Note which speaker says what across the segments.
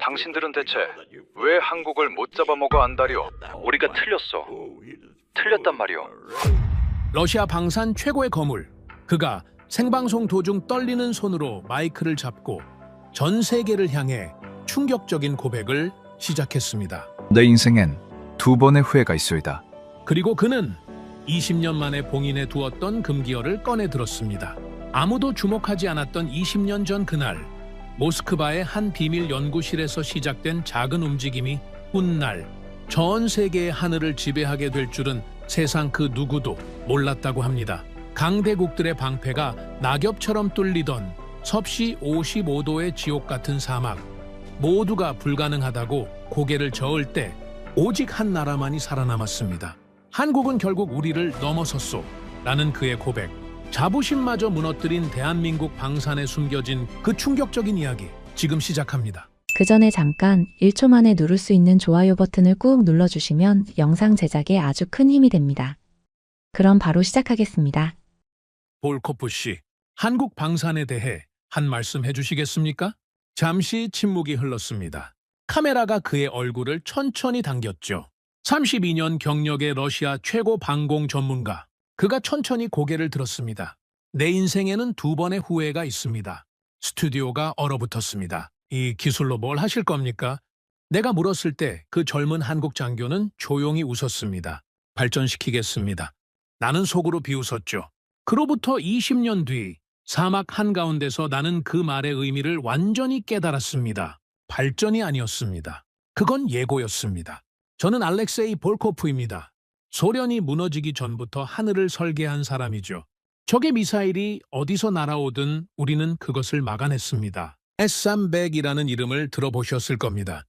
Speaker 1: 당신들은 대체 왜 한국을 못 잡아먹어 안다리오? 우리가 틀렸어. 틀렸단 말이오.
Speaker 2: 러시아 방산 최고의 거물. 그가 생방송 도중 떨리는 손으로 마이크를 잡고 전 세계를 향해 충격적인 고백을 시작했습니다.
Speaker 3: 내 인생엔 두 번의 후회가 있소이다.
Speaker 2: 그리고 그는 20년 만에 봉인해 두었던 금기어를 꺼내 들었습니다. 아무도 주목하지 않았던 20년 전 그날, 모스크바의 한 비밀 연구실에서 시작된 작은 움직임이 훗날 전 세계의 하늘을 지배하게 될 줄은 세상 그 누구도 몰랐다고 합니다. 강대국들의 방패가 낙엽처럼 뚫리던 섭씨 55도의 지옥 같은 사막, 모두가 불가능하다고 고개를 저을 때 오직 한 나라만이 살아남았습니다. 한국은 결국 우리를 넘어섰소 라는 그의 고백, 자부심마저 무너뜨린 대한민국 방산에 숨겨진 그 충격적인 이야기, 지금 시작합니다.
Speaker 4: 그 전에 잠깐 1초 만에 누를 수 있는 좋아요 버튼을 꾹 눌러주시면 영상 제작에 아주 큰 힘이 됩니다. 그럼 바로 시작하겠습니다.
Speaker 2: 볼코프 씨, 한국 방산에 대해 한 말씀 해주시겠습니까? 잠시 침묵이 흘렀습니다. 카메라가 그의 얼굴을 천천히 당겼죠. 32년 경력의 러시아 최고 방공 전문가. 그가 천천히 고개를 들었습니다. 내 인생에는 두 번의 후회가 있습니다. 스튜디오가 얼어붙었습니다. 이 기술로 뭘 하실 겁니까? 내가 물었을 때 그 젊은 한국 장교는 조용히 웃었습니다. 발전시키겠습니다. 나는 속으로 비웃었죠. 그로부터 20년 뒤 사막 한가운데서 나는 그 말의 의미를 완전히 깨달았습니다. 발전이 아니었습니다. 그건 예고였습니다. 저는 알렉세이 볼코프입니다. 소련이 무너지기 전부터 하늘을 설계한 사람이죠. 적의 미사일이 어디서 날아오든 우리는 그것을 막아냈습니다. S-300이라는 이름을 들어보셨을 겁니다.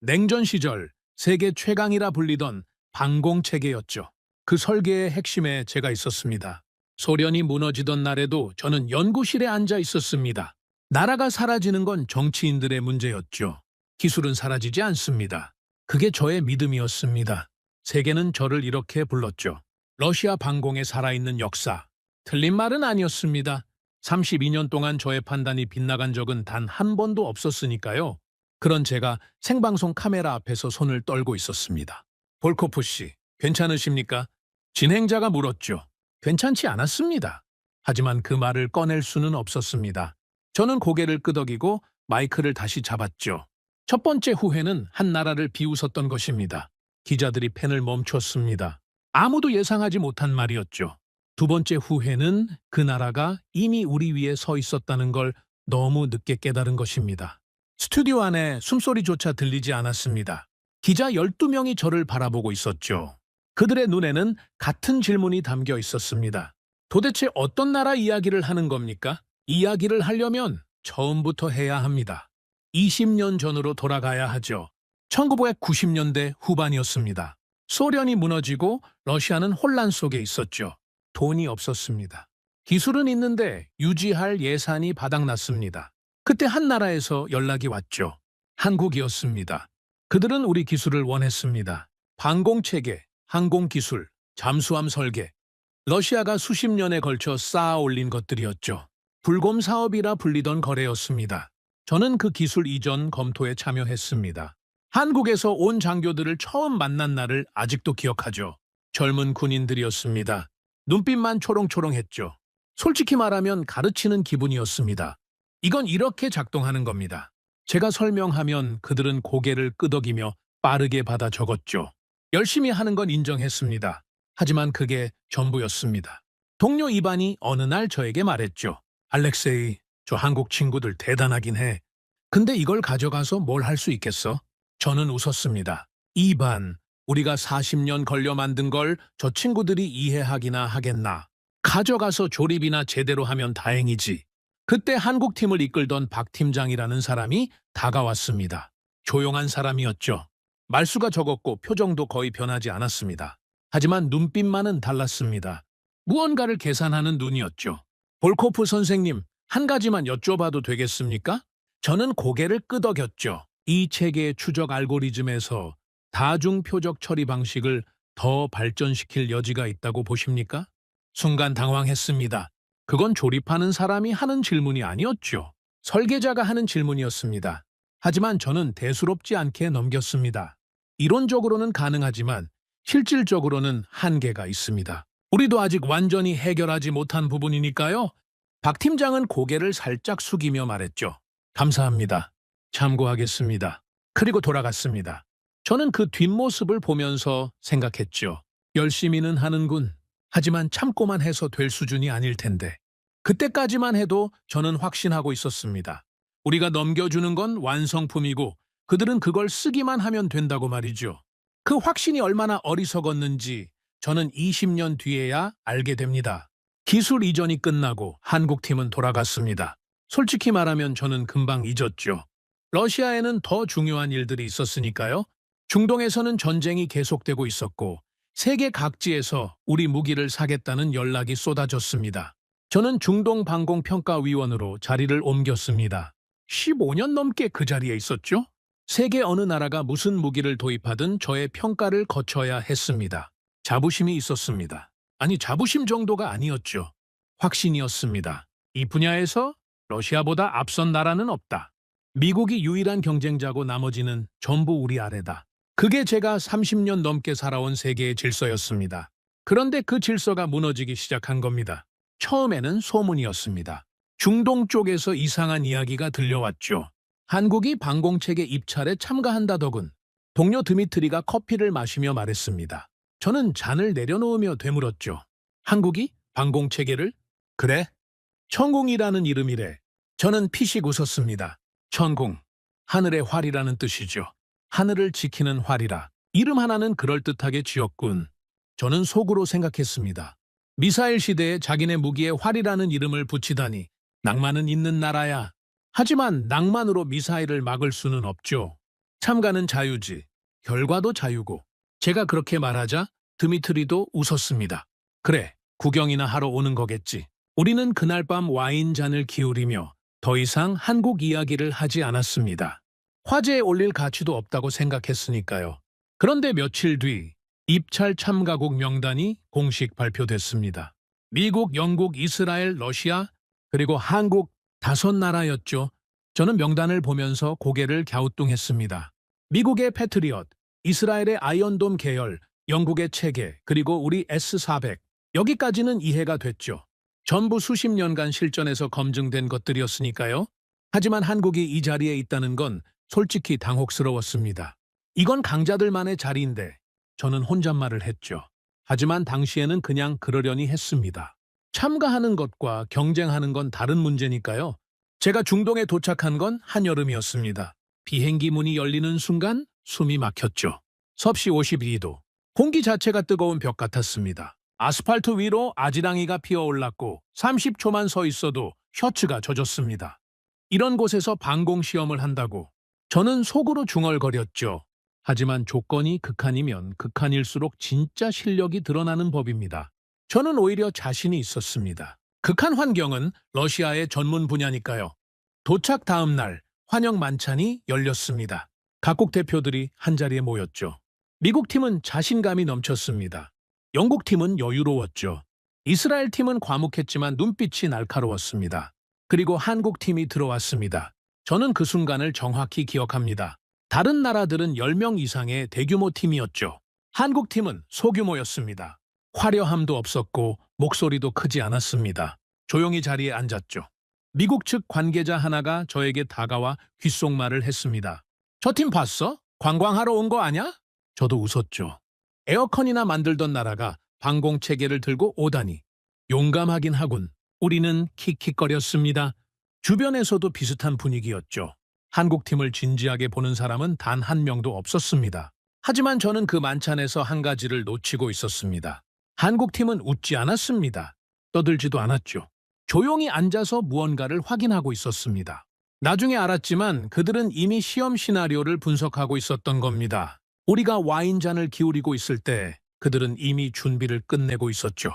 Speaker 2: 냉전 시절 세계 최강이라 불리던 방공체계였죠. 그 설계의 핵심에 제가 있었습니다. 소련이 무너지던 날에도 저는 연구실에 앉아 있었습니다. 나라가 사라지는 건 정치인들의 문제였죠. 기술은 사라지지 않습니다. 그게 저의 믿음이었습니다. 세계는 저를 이렇게 불렀죠. 러시아 방공에 살아있는 역사. 틀린 말은 아니었습니다. 32년 동안 저의 판단이 빗나간 적은 단 한 번도 없었으니까요. 그런 제가 생방송 카메라 앞에서 손을 떨고 있었습니다. 볼코프 씨, 괜찮으십니까? 진행자가 물었죠. 괜찮지 않았습니다. 하지만 그 말을 꺼낼 수는 없었습니다. 저는 고개를 끄덕이고 마이크를 다시 잡았죠. 첫 번째 후회는 한 나라를 비웃었던 것입니다. 기자들이 펜을 멈췄습니다. 아무도 예상하지 못한 말이었죠. 두 번째 후회는 그 나라가 이미 우리 위에 서 있었다는 걸 너무 늦게 깨달은 것입니다. 스튜디오 안에 숨소리조차 들리지 않았습니다. 기자 12명이 저를 바라보고 있었죠. 그들의 눈에는 같은 질문이 담겨 있었습니다. 도대체 어떤 나라 이야기를 하는 겁니까? 이야기를 하려면 처음부터 해야 합니다. 20년 전으로 돌아가야 하죠. 1990년대 후반이었습니다. 소련이 무너지고 러시아는 혼란 속에 있었죠. 돈이 없었습니다. 기술은 있는데 유지할 예산이 바닥났습니다. 그때 한 나라에서 연락이 왔죠. 한국이었습니다. 그들은 우리 기술을 원했습니다. 방공체계, 항공기술, 잠수함 설계. 러시아가 수십 년에 걸쳐 쌓아 올린 것들이었죠. 불곰 사업이라 불리던 거래였습니다. 저는 그 기술 이전 검토에 참여했습니다. 한국에서 온 장교들을 처음 만난 날을 아직도 기억하죠. 젊은 군인들이었습니다. 눈빛만 초롱초롱했죠. 솔직히 말하면 가르치는 기분이었습니다. 이건 이렇게 작동하는 겁니다. 제가 설명하면 그들은 고개를 끄덕이며 빠르게 받아 적었죠. 열심히 하는 건 인정했습니다. 하지만 그게 전부였습니다. 동료 이반이 어느 날 저에게 말했죠. 알렉세이, 저 한국 친구들 대단하긴 해. 근데 이걸 가져가서 뭘 할 수 있겠어? 저는 웃었습니다. 이반, 우리가 40년 걸려 만든 걸 저 친구들이 이해하기나 하겠나. 가져가서 조립이나 제대로 하면 다행이지. 그때 한국팀을 이끌던 박 팀장이라는 사람이 다가왔습니다. 조용한 사람이었죠. 말수가 적었고 표정도 거의 변하지 않았습니다. 하지만 눈빛만은 달랐습니다. 무언가를 계산하는 눈이었죠. 볼코프 선생님, 한 가지만 여쭤봐도 되겠습니까? 저는 고개를 끄덕였죠. 이 체계의 추적 알고리즘에서 다중 표적 처리 방식을 더 발전시킬 여지가 있다고 보십니까? 순간 당황했습니다. 그건 조립하는 사람이 하는 질문이 아니었죠. 설계자가 하는 질문이었습니다. 하지만 저는 대수롭지 않게 넘겼습니다. 이론적으로는 가능하지만 실질적으로는 한계가 있습니다. 우리도 아직 완전히 해결하지 못한 부분이니까요. 박 팀장은 고개를 살짝 숙이며 말했죠. 감사합니다. 참고하겠습니다. 그리고 돌아갔습니다. 저는 그 뒷모습을 보면서 생각했죠. 열심히는 하는군. 하지만 참고만 해서 될 수준이 아닐 텐데. 그때까지만 해도 저는 확신하고 있었습니다. 우리가 넘겨주는 건 완성품이고 그들은 그걸 쓰기만 하면 된다고 말이죠. 그 확신이 얼마나 어리석었는지 저는 20년 뒤에야 알게 됩니다. 기술 이전이 끝나고 한국팀은 돌아갔습니다. 솔직히 말하면 저는 금방 잊었죠. 러시아에는 더 중요한 일들이 있었으니까요. 중동에서는 전쟁이 계속되고 있었고 세계 각지에서 우리 무기를 사겠다는 연락이 쏟아졌습니다. 저는 중동방공평가위원으로 자리를 옮겼습니다. 15년 넘게 그 자리에 있었죠. 세계 어느 나라가 무슨 무기를 도입하든 저의 평가를 거쳐야 했습니다. 자부심이 있었습니다. 아니, 자부심 정도가 아니었죠. 확신이었습니다. 이 분야에서 러시아보다 앞선 나라는 없다. 미국이 유일한 경쟁자고 나머지는 전부 우리 아래다. 그게 제가 30년 넘게 살아온 세계의 질서였습니다. 그런데 그 질서가 무너지기 시작한 겁니다. 처음에는 소문이었습니다. 중동 쪽에서 이상한 이야기가 들려왔죠. 한국이 방공체계 입찰에 참가한다더군. 동료 드미트리가 커피를 마시며 말했습니다. 저는 잔을 내려놓으며 되물었죠. 한국이? 방공체계를? 그래? 천공이라는 이름이래. 저는 피식 웃었습니다. 천공, 하늘의 활이라는 뜻이죠. 하늘을 지키는 활이라. 이름 하나는 그럴듯하게 지었군. 저는 속으로 생각했습니다. 미사일 시대에 자기네 무기에 활이라는 이름을 붙이다니 낭만은 있는 나라야. 하지만 낭만으로 미사일을 막을 수는 없죠. 참가는 자유지. 결과도 자유고. 제가 그렇게 말하자 드미트리도 웃었습니다. 그래, 구경이나 하러 오는 거겠지. 우리는 그날 밤 와인잔을 기울이며 더 이상 한국 이야기를 하지 않았습니다. 화제에 올릴 가치도 없다고 생각했으니까요. 그런데 며칠 뒤 입찰 참가국 명단이 공식 발표됐습니다. 미국, 영국, 이스라엘, 러시아, 그리고 한국 5나라였죠. 저는 명단을 보면서 고개를 갸우뚱했습니다. 미국의 패트리엇, 이스라엘의 아이언돔 계열, 영국의 체계, 그리고 우리 S-400. 여기까지는 이해가 됐죠. 전부 수십 년간 실전에서 검증된 것들이었으니까요. 하지만 한국이 이 자리에 있다는 건 솔직히 당혹스러웠습니다. 이건 강자들만의 자리인데 저는 혼잣말을 했죠. 하지만 당시에는 그냥 그러려니 했습니다. 참가하는 것과 경쟁하는 건 다른 문제니까요. 제가 중동에 도착한 건 한여름이었습니다. 비행기 문이 열리는 순간 숨이 막혔죠. 섭씨 52도. 공기 자체가 뜨거운 벽 같았습니다. 아스팔트 위로 아지랑이가 피어올랐고 30초만 서 있어도 셔츠가 젖었습니다. 이런 곳에서 방공시험을 한다고 저는 속으로 중얼거렸죠. 하지만 조건이 극한이면 극한일수록 진짜 실력이 드러나는 법입니다. 저는 오히려 자신이 있었습니다. 극한 환경은 러시아의 전문 분야니까요. 도착 다음 날 환영 만찬이 열렸습니다. 각국 대표들이 한자리에 모였죠. 미국 팀은 자신감이 넘쳤습니다. 영국 팀은 여유로웠죠. 이스라엘 팀은 과묵했지만 눈빛이 날카로웠습니다. 그리고 한국 팀이 들어왔습니다. 저는 그 순간을 정확히 기억합니다. 다른 나라들은 10명 이상의 대규모 팀이었죠. 한국 팀은 소규모였습니다. 화려함도 없었고 목소리도 크지 않았습니다. 조용히 자리에 앉았죠. 미국 측 관계자 하나가 저에게 다가와 귓속말을 했습니다. 저 팀 봤어? 관광하러 온 거 아냐? 저도 웃었죠. 에어컨이나 만들던 나라가 방공체계를 들고 오다니. 용감하긴 하군. 우리는 킥킥거렸습니다. 주변에서도 비슷한 분위기였죠. 한국팀을 진지하게 보는 사람은 단 한 명도 없었습니다. 하지만 저는 그 만찬에서 한 가지를 놓치고 있었습니다. 한국팀은 웃지 않았습니다. 떠들지도 않았죠. 조용히 앉아서 무언가를 확인하고 있었습니다. 나중에 알았지만 그들은 이미 시험 시나리오를 분석하고 있었던 겁니다. 우리가 와인잔을 기울이고 있을 때 그들은 이미 준비를 끝내고 있었죠.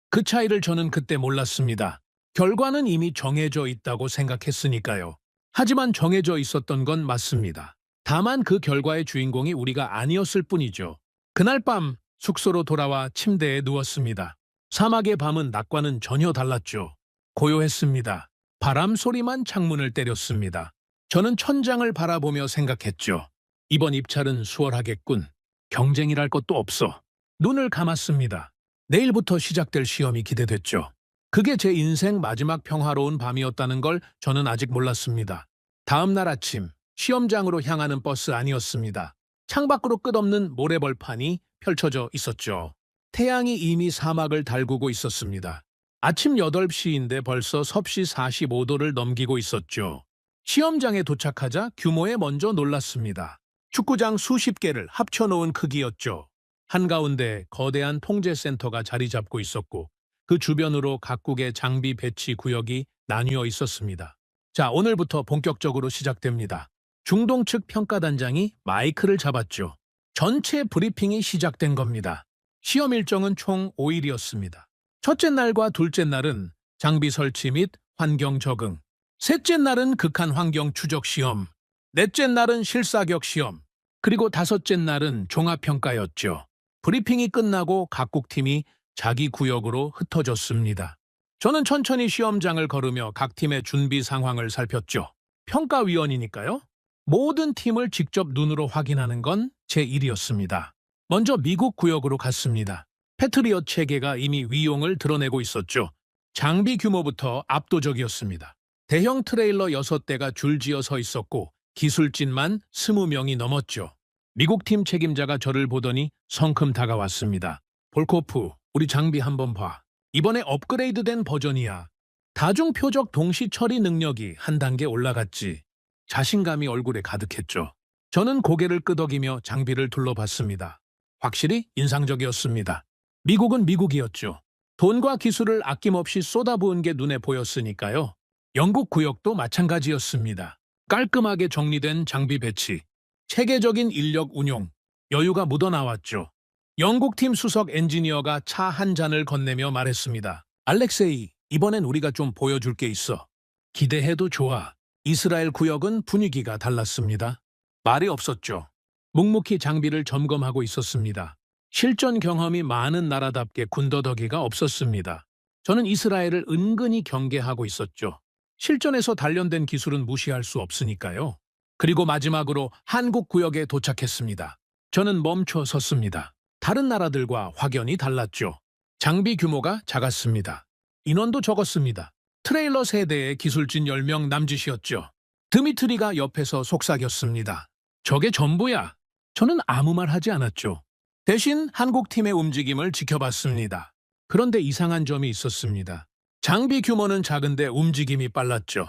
Speaker 2: 그 차이를 저는 그때 몰랐습니다. 결과는 이미 정해져 있다고 생각했으니까요. 하지만 정해져 있었던 건 맞습니다. 다만 그 결과의 주인공이 우리가 아니었을 뿐이죠. 그날 밤 숙소로 돌아와 침대에 누웠습니다. 사막의 밤은 낮과는 전혀 달랐죠. 고요했습니다. 바람 소리만 창문을 때렸습니다. 저는 천장을 바라보며 생각했죠. 이번 입찰은 수월하겠군. 경쟁이랄 것도 없어. 눈을 감았습니다. 내일부터 시작될 시험이 기대됐죠. 그게 제 인생 마지막 평화로운 밤이었다는 걸 저는 아직 몰랐습니다. 다음 날 아침, 시험장으로 향하는 버스 안이었습니다. 창밖으로 끝없는 모래벌판이 펼쳐져 있었죠. 태양이 이미 사막을 달구고 있었습니다. 아침 8시인데 벌써 섭씨 45도를 넘기고 있었죠. 시험장에 도착하자 규모에 먼저 놀랐습니다. 축구장 수십 개를 합쳐놓은 크기였죠. 한가운데 거대한 통제센터가 자리 잡고 있었고 그 주변으로 각국의 장비 배치 구역이 나뉘어 있었습니다. 자, 오늘부터 본격적으로 시작됩니다. 중동 측 평가단장이 마이크를 잡았죠. 전체 브리핑이 시작된 겁니다. 시험 일정은 총 5일이었습니다. 첫째 날과 둘째 날은 장비 설치 및 환경 적응, 셋째 날은 극한 환경 추적 시험, 넷째 날은 실사격 시험, 그리고 다섯째 날은 종합평가였죠. 브리핑이 끝나고 각국 팀이 자기 구역으로 흩어졌습니다. 저는 천천히 시험장을 걸으며 각 팀의 준비 상황을 살폈죠. 평가위원이니까요. 모든 팀을 직접 눈으로 확인하는 건 제 일이었습니다. 먼저 미국 구역으로 갔습니다. 패트리엇 체계가 이미 위용을 드러내고 있었죠. 장비 규모부터 압도적이었습니다. 대형 트레일러 6대가 줄지어 서 있었고 기술진만 20명이 넘었죠. 미국 팀 책임자가 저를 보더니 성큼 다가왔습니다. 볼코프, 우리 장비 한번 봐. 이번에 업그레이드된 버전이야. 다중 표적 동시 처리 능력이 한 단계 올라갔지. 자신감이 얼굴에 가득했죠. 저는 고개를 끄덕이며 장비를 둘러봤습니다. 확실히 인상적이었습니다. 미국은 미국이었죠. 돈과 기술을 아낌없이 쏟아부은 게 눈에 보였으니까요. 영국 구역도 마찬가지였습니다. 깔끔하게 정리된 장비 배치, 체계적인 인력 운용, 여유가 묻어나왔죠. 영국팀 수석 엔지니어가 차 한 잔을 건네며 말했습니다. 알렉세이, 이번엔 우리가 좀 보여줄 게 있어. 기대해도 좋아. 이스라엘 구역은 분위기가 달랐습니다. 말이 없었죠. 묵묵히 장비를 점검하고 있었습니다. 실전 경험이 많은 나라답게 군더더기가 없었습니다. 저는 이스라엘을 은근히 경계하고 있었죠. 실전에서 단련된 기술은 무시할 수 없으니까요. 그리고 마지막으로 한국 구역에 도착했습니다. 저는 멈춰 섰습니다. 다른 나라들과 확연히 달랐죠. 장비 규모가 작았습니다. 인원도 적었습니다. 트레일러 세대의 기술진 10명 남짓이었죠. 드미트리가 옆에서 속삭였습니다. 저게 전부야. 저는 아무 말 하지 않았죠. 대신 한국팀의 움직임을 지켜봤습니다. 그런데 이상한 점이 있었습니다. 장비 규모는 작은데 움직임이 빨랐죠.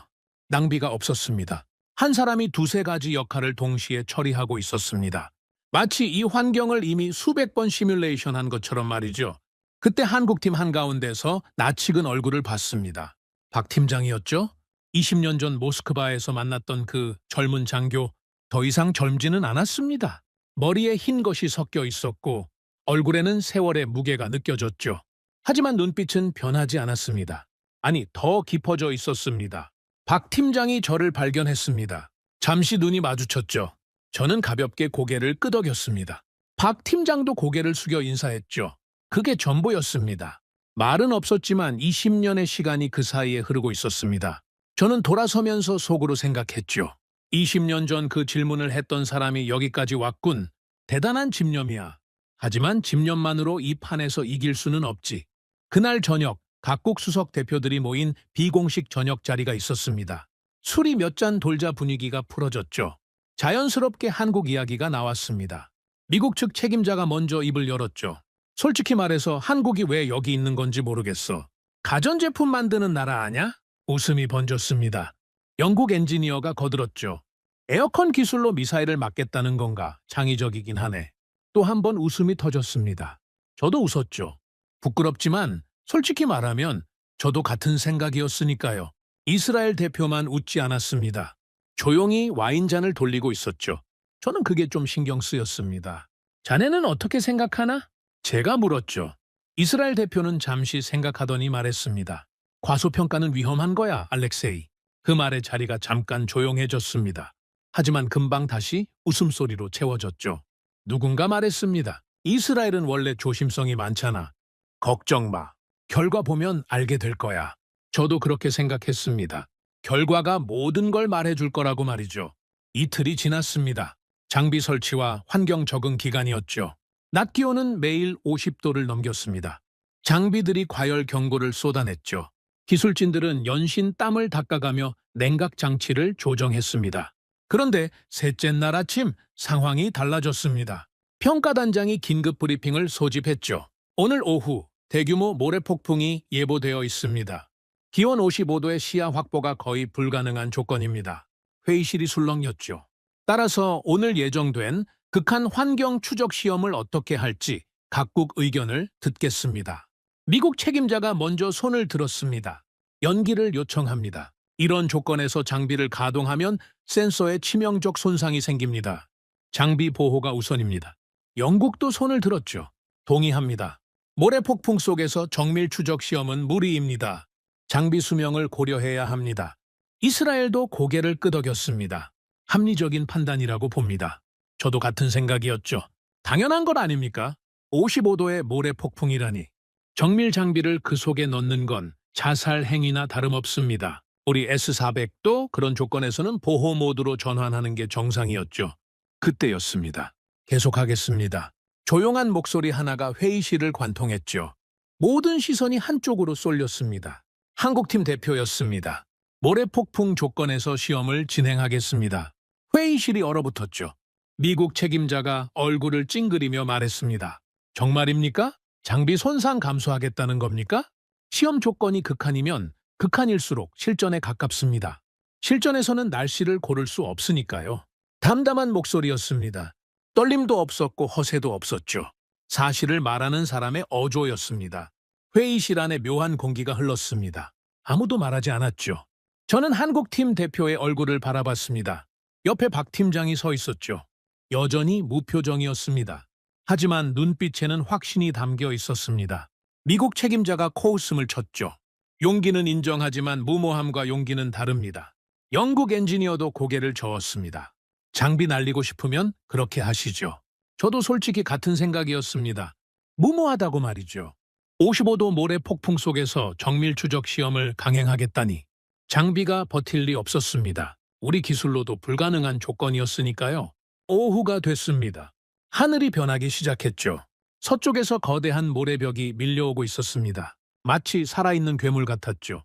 Speaker 2: 낭비가 없었습니다. 한 사람이 두세 가지 역할을 동시에 처리하고 있었습니다. 마치 이 환경을 이미 수백 번 시뮬레이션한 것처럼 말이죠. 그때 한국팀 한가운데서 낯익은 얼굴을 봤습니다. 박 팀장이었죠? 20년 전 모스크바에서 만났던 그 젊은 장교, 더 이상 젊지는 않았습니다. 머리에 흰 것이 섞여 있었고 얼굴에는 세월의 무게가 느껴졌죠. 하지만 눈빛은 변하지 않았습니다. 아니, 더 깊어져 있었습니다. 박 팀장이 저를 발견했습니다. 잠시 눈이 마주쳤죠. 저는 가볍게 고개를 끄덕였습니다. 박 팀장도 고개를 숙여 인사했죠. 그게 전부였습니다. 말은 없었지만 20년의 시간이 그 사이에 흐르고 있었습니다. 저는 돌아서면서 속으로 생각했죠. 20년 전 그 질문을 했던 사람이 여기까지 왔군. 대단한 집념이야. 하지만 집념만으로 이 판에서 이길 수는 없지. 그날 저녁 각국 수석 대표들이 모인 비공식 저녁 자리가 있었습니다. 술이 몇 잔 돌자 분위기가 풀어졌죠. 자연스럽게 한국 이야기가 나왔습니다. 미국 측 책임자가 먼저 입을 열었죠. 솔직히 말해서 한국이 왜 여기 있는 건지 모르겠어. 가전제품 만드는 나라 아냐? 웃음이 번졌습니다. 영국 엔지니어가 거들었죠. 에어컨 기술로 미사일을 막겠다는 건가? 창의적이긴 하네. 또 한 번 웃음이 터졌습니다. 저도 웃었죠. 부끄럽지만 솔직히 말하면 저도 같은 생각이었으니까요. 이스라엘 대표만 웃지 않았습니다. 조용히 와인잔을 돌리고 있었죠. 저는 그게 좀 신경 쓰였습니다. 자네는 어떻게 생각하나? 제가 물었죠. 이스라엘 대표는 잠시 생각하더니 말했습니다. 과소평가는 위험한 거야, 알렉세이. 그 말에 자리가 잠깐 조용해졌습니다. 하지만 금방 다시 웃음소리로 채워졌죠. 누군가 말했습니다. 이스라엘은 원래 조심성이 많잖아. 걱정 마. 결과 보면 알게 될 거야. 저도 그렇게 생각했습니다. 결과가 모든 걸 말해줄 거라고 말이죠. 이틀이 지났습니다. 장비 설치와 환경 적응 기간이었죠. 낮 기온은 매일 50도를 넘겼습니다. 장비들이 과열 경고를 쏟아냈죠. 기술진들은 연신 땀을 닦아가며 냉각 장치를 조정했습니다. 그런데 셋째 날 아침 상황이 달라졌습니다. 평가단장이 긴급 브리핑을 소집했죠. 오늘 오후 대규모 모래폭풍이 예보되어 있습니다. 기온 55도의 시야 확보가 거의 불가능한 조건입니다. 회의실이 술렁였죠. 따라서 오늘 예정된 극한 환경 추적 시험을 어떻게 할지 각국 의견을 듣겠습니다. 미국 책임자가 먼저 손을 들었습니다. 연기를 요청합니다. 이런 조건에서 장비를 가동하면 센서에 치명적 손상이 생깁니다. 장비 보호가 우선입니다. 영국도 손을 들었죠. 동의합니다. 모래폭풍 속에서 정밀 추적 시험은 무리입니다. 장비 수명을 고려해야 합니다. 이스라엘도 고개를 끄덕였습니다. 합리적인 판단이라고 봅니다. 저도 같은 생각이었죠. 당연한 것 아닙니까? 55도의 모래폭풍이라니. 정밀 장비를 그 속에 넣는 건 자살 행위나 다름없습니다. 우리 S400도 그런 조건에서는 보호 모드로 전환하는 게 정상이었죠. 그때였습니다. 계속하겠습니다. 조용한 목소리 하나가 회의실을 관통했죠. 모든 시선이 한쪽으로 쏠렸습니다. 한국팀 대표였습니다. 모래폭풍 조건에서 시험을 진행하겠습니다. 회의실이 얼어붙었죠. 미국 책임자가 얼굴을 찡그리며 말했습니다. 정말입니까? 장비 손상 감수하겠다는 겁니까? 시험 조건이 극한이면 극한일수록 실전에 가깝습니다. 실전에서는 날씨를 고를 수 없으니까요. 담담한 목소리였습니다. 떨림도 없었고 허세도 없었죠. 사실을 말하는 사람의 어조였습니다. 회의실 안에 묘한 공기가 흘렀습니다. 아무도 말하지 않았죠. 저는 한국팀 대표의 얼굴을 바라봤습니다. 옆에 박 팀장이 서 있었죠. 여전히 무표정이었습니다. 하지만 눈빛에는 확신이 담겨 있었습니다. 미국 책임자가 코웃음을 쳤죠. 용기는 인정하지만 무모함과 용기는 다릅니다. 영국 엔지니어도 고개를 저었습니다. 장비 날리고 싶으면 그렇게 하시죠. 저도 솔직히 같은 생각이었습니다. 무모하다고 말이죠. 55도 모래 폭풍 속에서 정밀 추적 시험을 강행하겠다니. 장비가 버틸 리 없었습니다. 우리 기술로도 불가능한 조건이었으니까요. 오후가 됐습니다. 하늘이 변하기 시작했죠. 서쪽에서 거대한 모래벽이 밀려오고 있었습니다. 마치 살아있는 괴물 같았죠.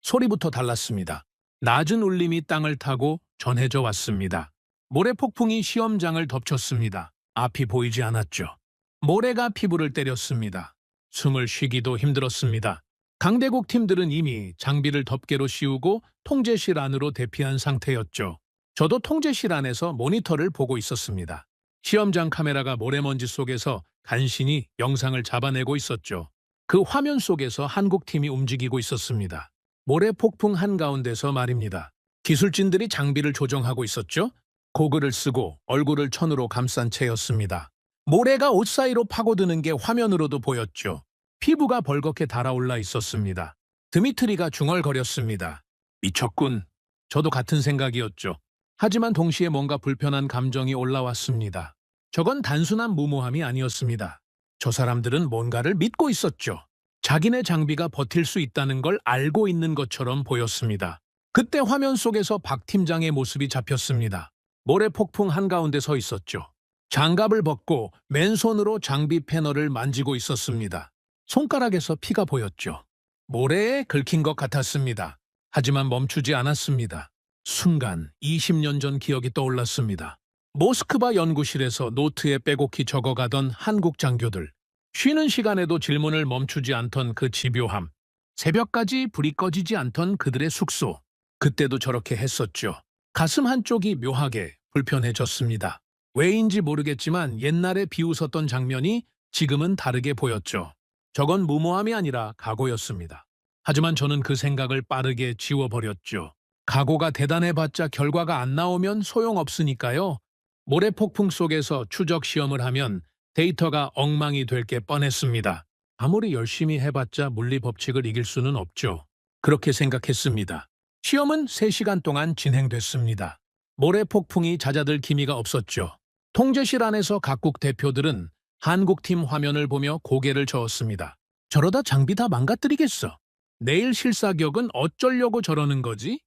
Speaker 2: 소리부터 달랐습니다. 낮은 울림이 땅을 타고 전해져 왔습니다. 모래폭풍이 시험장을 덮쳤습니다. 앞이 보이지 않았죠. 모래가 피부를 때렸습니다. 숨을 쉬기도 힘들었습니다. 강대국 팀들은 이미 장비를 덮개로 씌우고 통제실 안으로 대피한 상태였죠. 저도 통제실 안에서 모니터를 보고 있었습니다. 시험장 카메라가 모래먼지 속에서 간신히 영상을 잡아내고 있었죠. 그 화면 속에서 한국팀이 움직이고 있었습니다. 모래폭풍 한가운데서 말입니다. 기술진들이 장비를 조정하고 있었죠. 고글을 쓰고 얼굴을 천으로 감싼 채였습니다. 모래가 옷 사이로 파고드는 게 화면으로도 보였죠. 피부가 벌겋게 달아올라 있었습니다. 드미트리가 중얼거렸습니다. 미쳤군. 저도 같은 생각이었죠. 하지만 동시에 뭔가 불편한 감정이 올라왔습니다. 저건 단순한 무모함이 아니었습니다. 저 사람들은 뭔가를 믿고 있었죠. 자기네 장비가 버틸 수 있다는 걸 알고 있는 것처럼 보였습니다. 그때 화면 속에서 박 팀장의 모습이 잡혔습니다. 모래폭풍 한가운데 서 있었죠. 장갑을 벗고 맨손으로 장비 패널을 만지고 있었습니다. 손가락에서 피가 보였죠. 모래에 긁힌 것 같았습니다. 하지만 멈추지 않았습니다. 순간 20년 전 기억이 떠올랐습니다. 모스크바 연구실에서 노트에 빼곡히 적어가던 한국 장교들. 쉬는 시간에도 질문을 멈추지 않던 그 집요함. 새벽까지 불이 꺼지지 않던 그들의 숙소. 그때도 저렇게 했었죠. 가슴 한쪽이 묘하게 불편해졌습니다. 왜인지 모르겠지만 옛날에 비웃었던 장면이 지금은 다르게 보였죠. 저건 무모함이 아니라 각오였습니다. 하지만 저는 그 생각을 빠르게 지워버렸죠. 각오가 대단해봤자 결과가 안 나오면 소용없으니까요. 모래폭풍 속에서 추적 시험을 하면 데이터가 엉망이 될 게 뻔했습니다. 아무리 열심히 해봤자 물리 법칙을 이길 수는 없죠. 그렇게 생각했습니다. 시험은 3시간 동안 진행됐습니다. 모래폭풍이 잦아들 기미가 없었죠. 통제실 안에서 각국 대표들은 한국팀 화면을 보며 고개를 저었습니다. 저러다 장비 다 망가뜨리겠어. 내일 실사격은 어쩌려고 저러는 거지?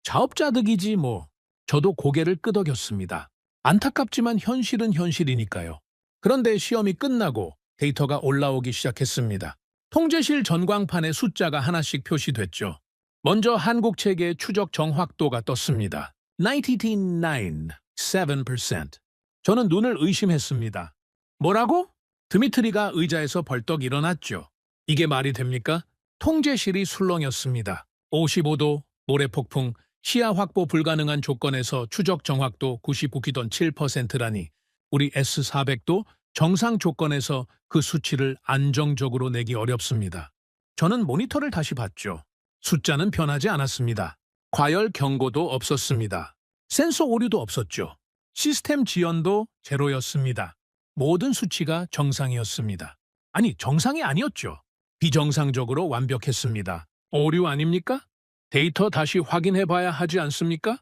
Speaker 2: 자업자득이지 뭐. 저도 고개를 끄덕였습니다. 안타깝지만 현실은 현실이니까요. 그런데 시험이 끝나고 데이터가 올라오기 시작했습니다. 통제실 전광판에 숫자가 하나씩 표시됐죠. 먼저 한국 체계의 추적 정확도가 떴습니다. 99.7%. 저는 눈을 의심했습니다. 뭐라고? 드미트리가 의자에서 벌떡 일어났죠. 이게 말이 됩니까? 통제실이 술렁였습니다. 55도, 모래폭풍, 시야 확보 불가능한 조건에서 추적 정확도 99.7%라니 우리 S400도 정상 조건에서 그 수치를 안정적으로 내기 어렵습니다. 저는 모니터를 다시 봤죠. 숫자는 변하지 않았습니다. 과열 경고도 없었습니다. 센서 오류도 없었죠. 시스템 지연도 제로였습니다. 모든 수치가 정상이었습니다. 아니, 정상이 아니었죠. 비정상적으로 완벽했습니다. 오류 아닙니까? 데이터 다시 확인해봐야 하지 않습니까?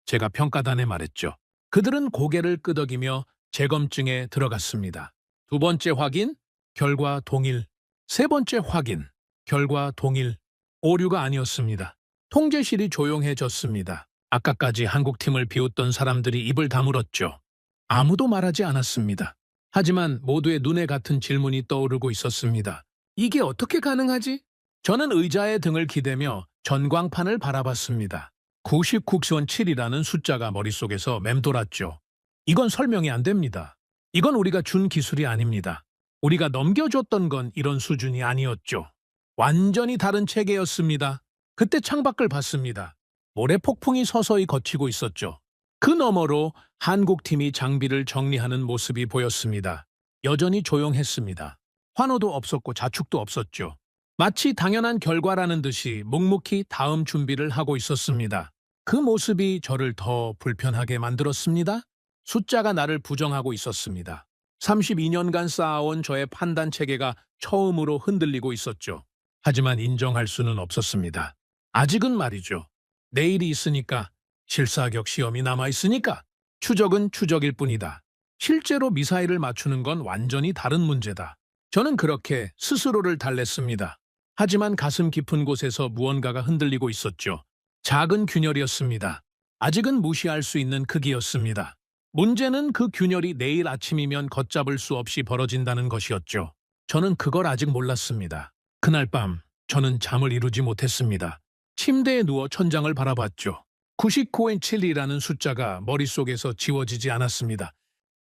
Speaker 2: 제가 평가단에 말했죠. 그들은 고개를 끄덕이며 재검증에 들어갔습니다. 두 번째 확인, 결과 동일. 세 번째 확인, 결과 동일. 오류가 아니었습니다. 통제실이 조용해졌습니다. 아까까지 한국팀을 비웃던 사람들이 입을 다물었죠. 아무도 말하지 않았습니다. 하지만 모두의 눈에 같은 질문이 떠오르고 있었습니다. 이게 어떻게 가능하지? 저는 의자에 등을 기대며 전광판을 바라봤습니다. 99.7이라는 숫자가 머릿속에서 맴돌았죠. 이건 설명이 안 됩니다. 이건 우리가 준 기술이 아닙니다. 우리가 넘겨줬던 건 이런 수준이 아니었죠. 완전히 다른 체계였습니다. 그때 창밖을 봤습니다. 모래폭풍이 서서히 걷히고 있었죠. 그 너머로 한국팀이 장비를 정리하는 모습이 보였습니다. 여전히 조용했습니다. 환호도 없었고 자축도 없었죠. 마치 당연한 결과라는 듯이 묵묵히 다음 준비를 하고 있었습니다. 그 모습이 저를 더 불편하게 만들었습니다. 숫자가 나를 부정하고 있었습니다. 32년간 쌓아온 저의 판단 체계가 처음으로 흔들리고 있었죠. 하지만 인정할 수는 없었습니다. 아직은 말이죠. 내일이 있으니까, 실사격 시험이 남아있으니까 추적은 추적일 뿐이다. 실제로 미사일을 맞추는 건 완전히 다른 문제다. 저는 그렇게 스스로를 달랬습니다. 하지만 가슴 깊은 곳에서 무언가가 흔들리고 있었죠. 작은 균열이었습니다. 아직은 무시할 수 있는 크기였습니다. 문제는 그 균열이 내일 아침이면 걷잡을 수 없이 벌어진다는 것이었죠. 저는 그걸 아직 몰랐습니다. 그날 밤 저는 잠을 이루지 못했습니다. 침대에 누워 천장을 바라봤죠. 99.7이라는 숫자가 머릿속에서 지워지지 않았습니다.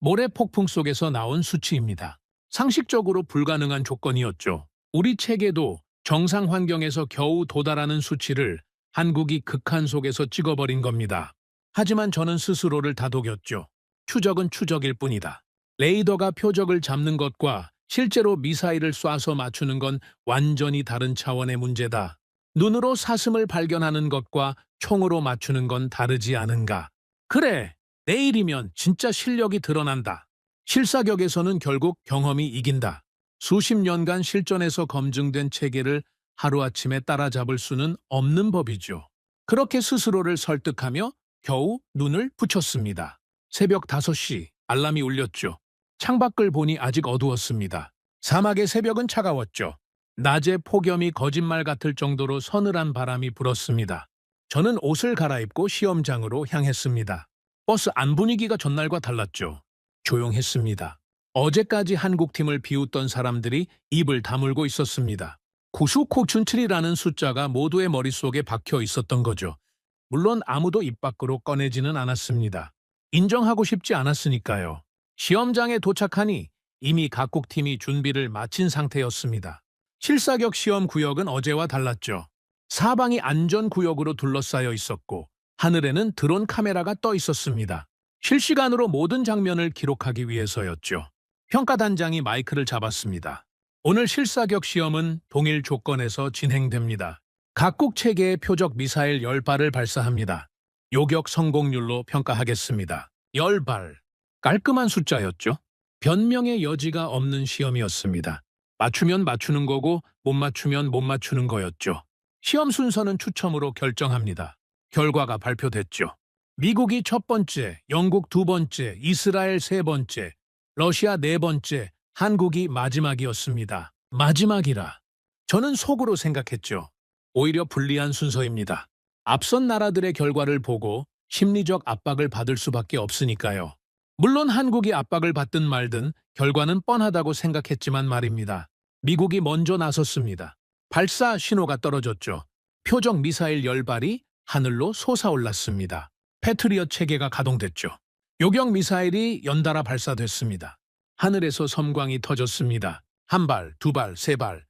Speaker 2: 모래폭풍 속에서 나온 수치입니다. 상식적으로 불가능한 조건이었죠. 우리 체계도 정상 환경에서 겨우 도달하는 수치를 한국이 극한 속에서 찍어버린 겁니다. 하지만 저는 스스로를 다독였죠. 추적은 추적일 뿐이다. 레이더가 표적을 잡는 것과 실제로 미사일을 쏴서 맞추는 건 완전히 다른 차원의 문제다. 눈으로 사슴을 발견하는 것과 총으로 맞추는 건 다르지 않은가. 그래, 내일이면 진짜 실력이 드러난다. 실사격에서는 결국 경험이 이긴다. 수십 년간 실전에서 검증된 체계를 하루아침에 따라잡을 수는 없는 법이죠. 그렇게 스스로를 설득하며 겨우 눈을 붙였습니다. 새벽 5시 알람이 울렸죠. 창밖을 보니 아직 어두웠습니다. 사막의 새벽은 차가웠죠. 낮에 폭염이 거짓말 같을 정도로 서늘한 바람이 불었습니다. 저는 옷을 갈아입고 시험장으로 향했습니다. 버스 안 분위기가 전날과 달랐죠. 조용했습니다. 어제까지 한국팀을 비웃던 사람들이 입을 다물고 있었습니다. 99.7이라는 숫자가 모두의 머릿속에 박혀 있었던 거죠. 물론 아무도 입 밖으로 꺼내지는 않았습니다. 인정하고 싶지 않았으니까요. 시험장에 도착하니 이미 각국 팀이 준비를 마친 상태였습니다. 실사격 시험 구역은 어제와 달랐죠. 사방이 안전구역으로 둘러싸여 있었고 하늘에는 드론 카메라가 떠 있었습니다. 실시간으로 모든 장면을 기록하기 위해서였죠. 평가단장이 마이크를 잡았습니다. 오늘 실사격 시험은 동일 조건에서 진행됩니다. 각국 체계의 표적 미사일 10발을 발사합니다. 요격 성공률로 평가하겠습니다. 10발. 깔끔한 숫자였죠. 변명의 여지가 없는 시험이었습니다. 맞추면 맞추는 거고 못 맞추면 못 맞추는 거였죠. 시험 순서는 추첨으로 결정합니다. 결과가 발표됐죠. 미국이 첫 번째, 영국 두 번째, 이스라엘 세 번째, 러시아 네 번째, 한국이 마지막이었습니다. 마지막이라. 저는 속으로 생각했죠. 오히려 불리한 순서입니다. 앞선 나라들의 결과를 보고 심리적 압박을 받을 수밖에 없으니까요. 물론 한국이 압박을 받든 말든 결과는 뻔하다고 생각했지만 말입니다. 미국이 먼저 나섰습니다. 발사 신호가 떨어졌죠. 표적 미사일 10발이 하늘로 솟아올랐습니다. 패트리엇 체계가 가동됐죠. 요격 미사일이 연달아 발사됐습니다. 하늘에서 섬광이 터졌습니다. 한 발, 두 발, 세 발.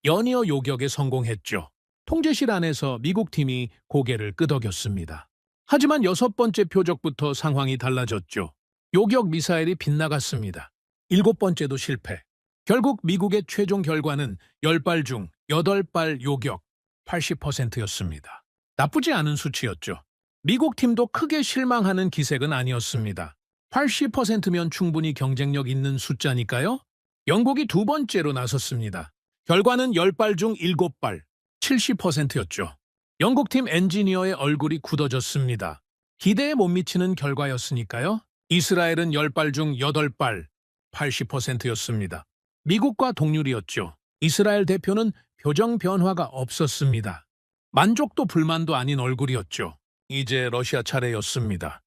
Speaker 2: 연이어 요격에 성공했죠. 통제실 안에서 미국 팀이 고개를 끄덕였습니다. 하지만 6번째 표적부터 상황이 달라졌죠. 요격 미사일이 빗나갔습니다. 7번째도 실패. 결국 미국의 최종 결과는 10발 중 8발 요격 80%였습니다. 나쁘지 않은 수치였죠. 미국 팀도 크게 실망하는 기색은 아니었습니다. 80%면 충분히 경쟁력 있는 숫자니까요. 영국이 두 번째로 나섰습니다. 결과는 10발 중 7발, 70%였죠. 영국팀 엔지니어의 얼굴이 굳어졌습니다. 기대에 못 미치는 결과였으니까요. 이스라엘은 10발 중 8발, 80%였습니다. 미국과 동률이었죠. 이스라엘 대표는 표정 변화가 없었습니다. 만족도 불만도 아닌 얼굴이었죠. 이제 러시아 차례였습니다.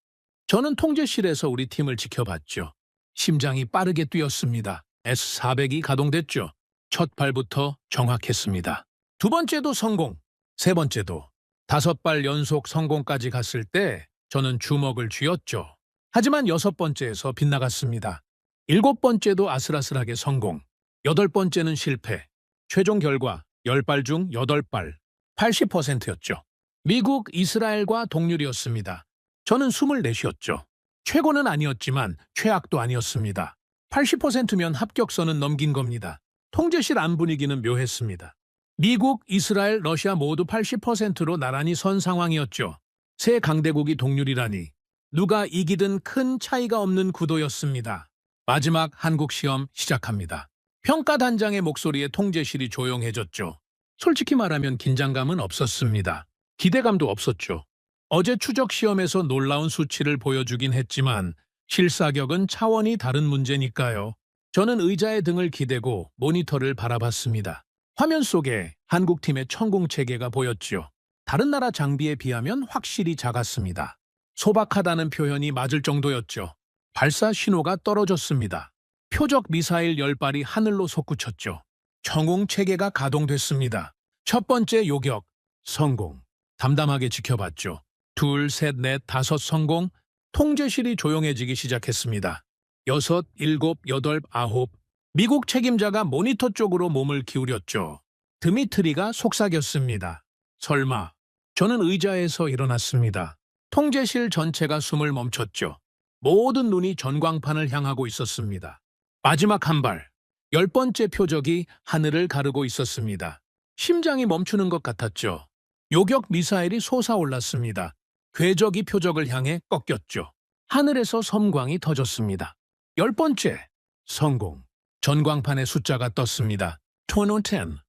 Speaker 2: 저는 통제실에서 우리 팀을 지켜봤죠. 심장이 빠르게 뛰었습니다. S-400이 가동됐죠. 첫 발부터 정확했습니다. 두 번째도 성공, 세 번째도 5발 연속 성공까지 갔을 때 저는 주먹을 쥐었죠. 하지만 6번째에서 빗나갔습니다. 7번째도 아슬아슬하게 성공, 8번째는 실패. 최종 결과 10발 중 8발, 80%였죠. 미국, 이스라엘과 동률이었습니다. 저는 24쉬었죠. 최고는 아니었지만 최악도 아니었습니다. 80%면 합격선은 넘긴 겁니다. 통제실 안 분위기는 묘했습니다. 미국, 이스라엘, 러시아 모두 80%로 나란히 선 상황이었죠. 세 강대국이 동률이라니 누가 이기든 큰 차이가 없는 구도였습니다. 마지막 한국 시험 시작합니다. 평가단장의 목소리에 통제실이 조용해졌죠. 솔직히 말하면 긴장감은 없었습니다. 기대감도 없었죠. 어제 추적 시험에서 놀라운 수치를 보여주긴 했지만 실사격은 차원이 다른 문제니까요. 저는 의자의 등을 기대고 모니터를 바라봤습니다. 화면 속에 한국팀의 천공체계가 보였죠. 다른 나라 장비에 비하면 확실히 작았습니다. 소박하다는 표현이 맞을 정도였죠. 발사 신호가 떨어졌습니다. 표적 미사일 10발이 하늘로 솟구쳤죠. 천공체계가 가동됐습니다. 첫 번째 요격, 성공. 담담하게 지켜봤죠. 둘, 셋, 넷, 다섯 성공. 통제실이 조용해지기 시작했습니다. 6, 7, 8, 9. 미국 책임자가 모니터 쪽으로 몸을 기울였죠. 드미트리가 속삭였습니다. 설마. 저는 의자에서 일어났습니다. 통제실 전체가 숨을 멈췄죠. 모든 눈이 전광판을 향하고 있었습니다. 마지막 한 발. 10번째 표적이 하늘을 가르고 있었습니다. 심장이 멈추는 것 같았죠. 요격 미사일이 솟아올랐습니다. 궤적이 표적을 향해 꺾였죠. 하늘에서 섬광이 터졌습니다. 10번째, 성공. 전광판에 숫자가 떴습니다. 10,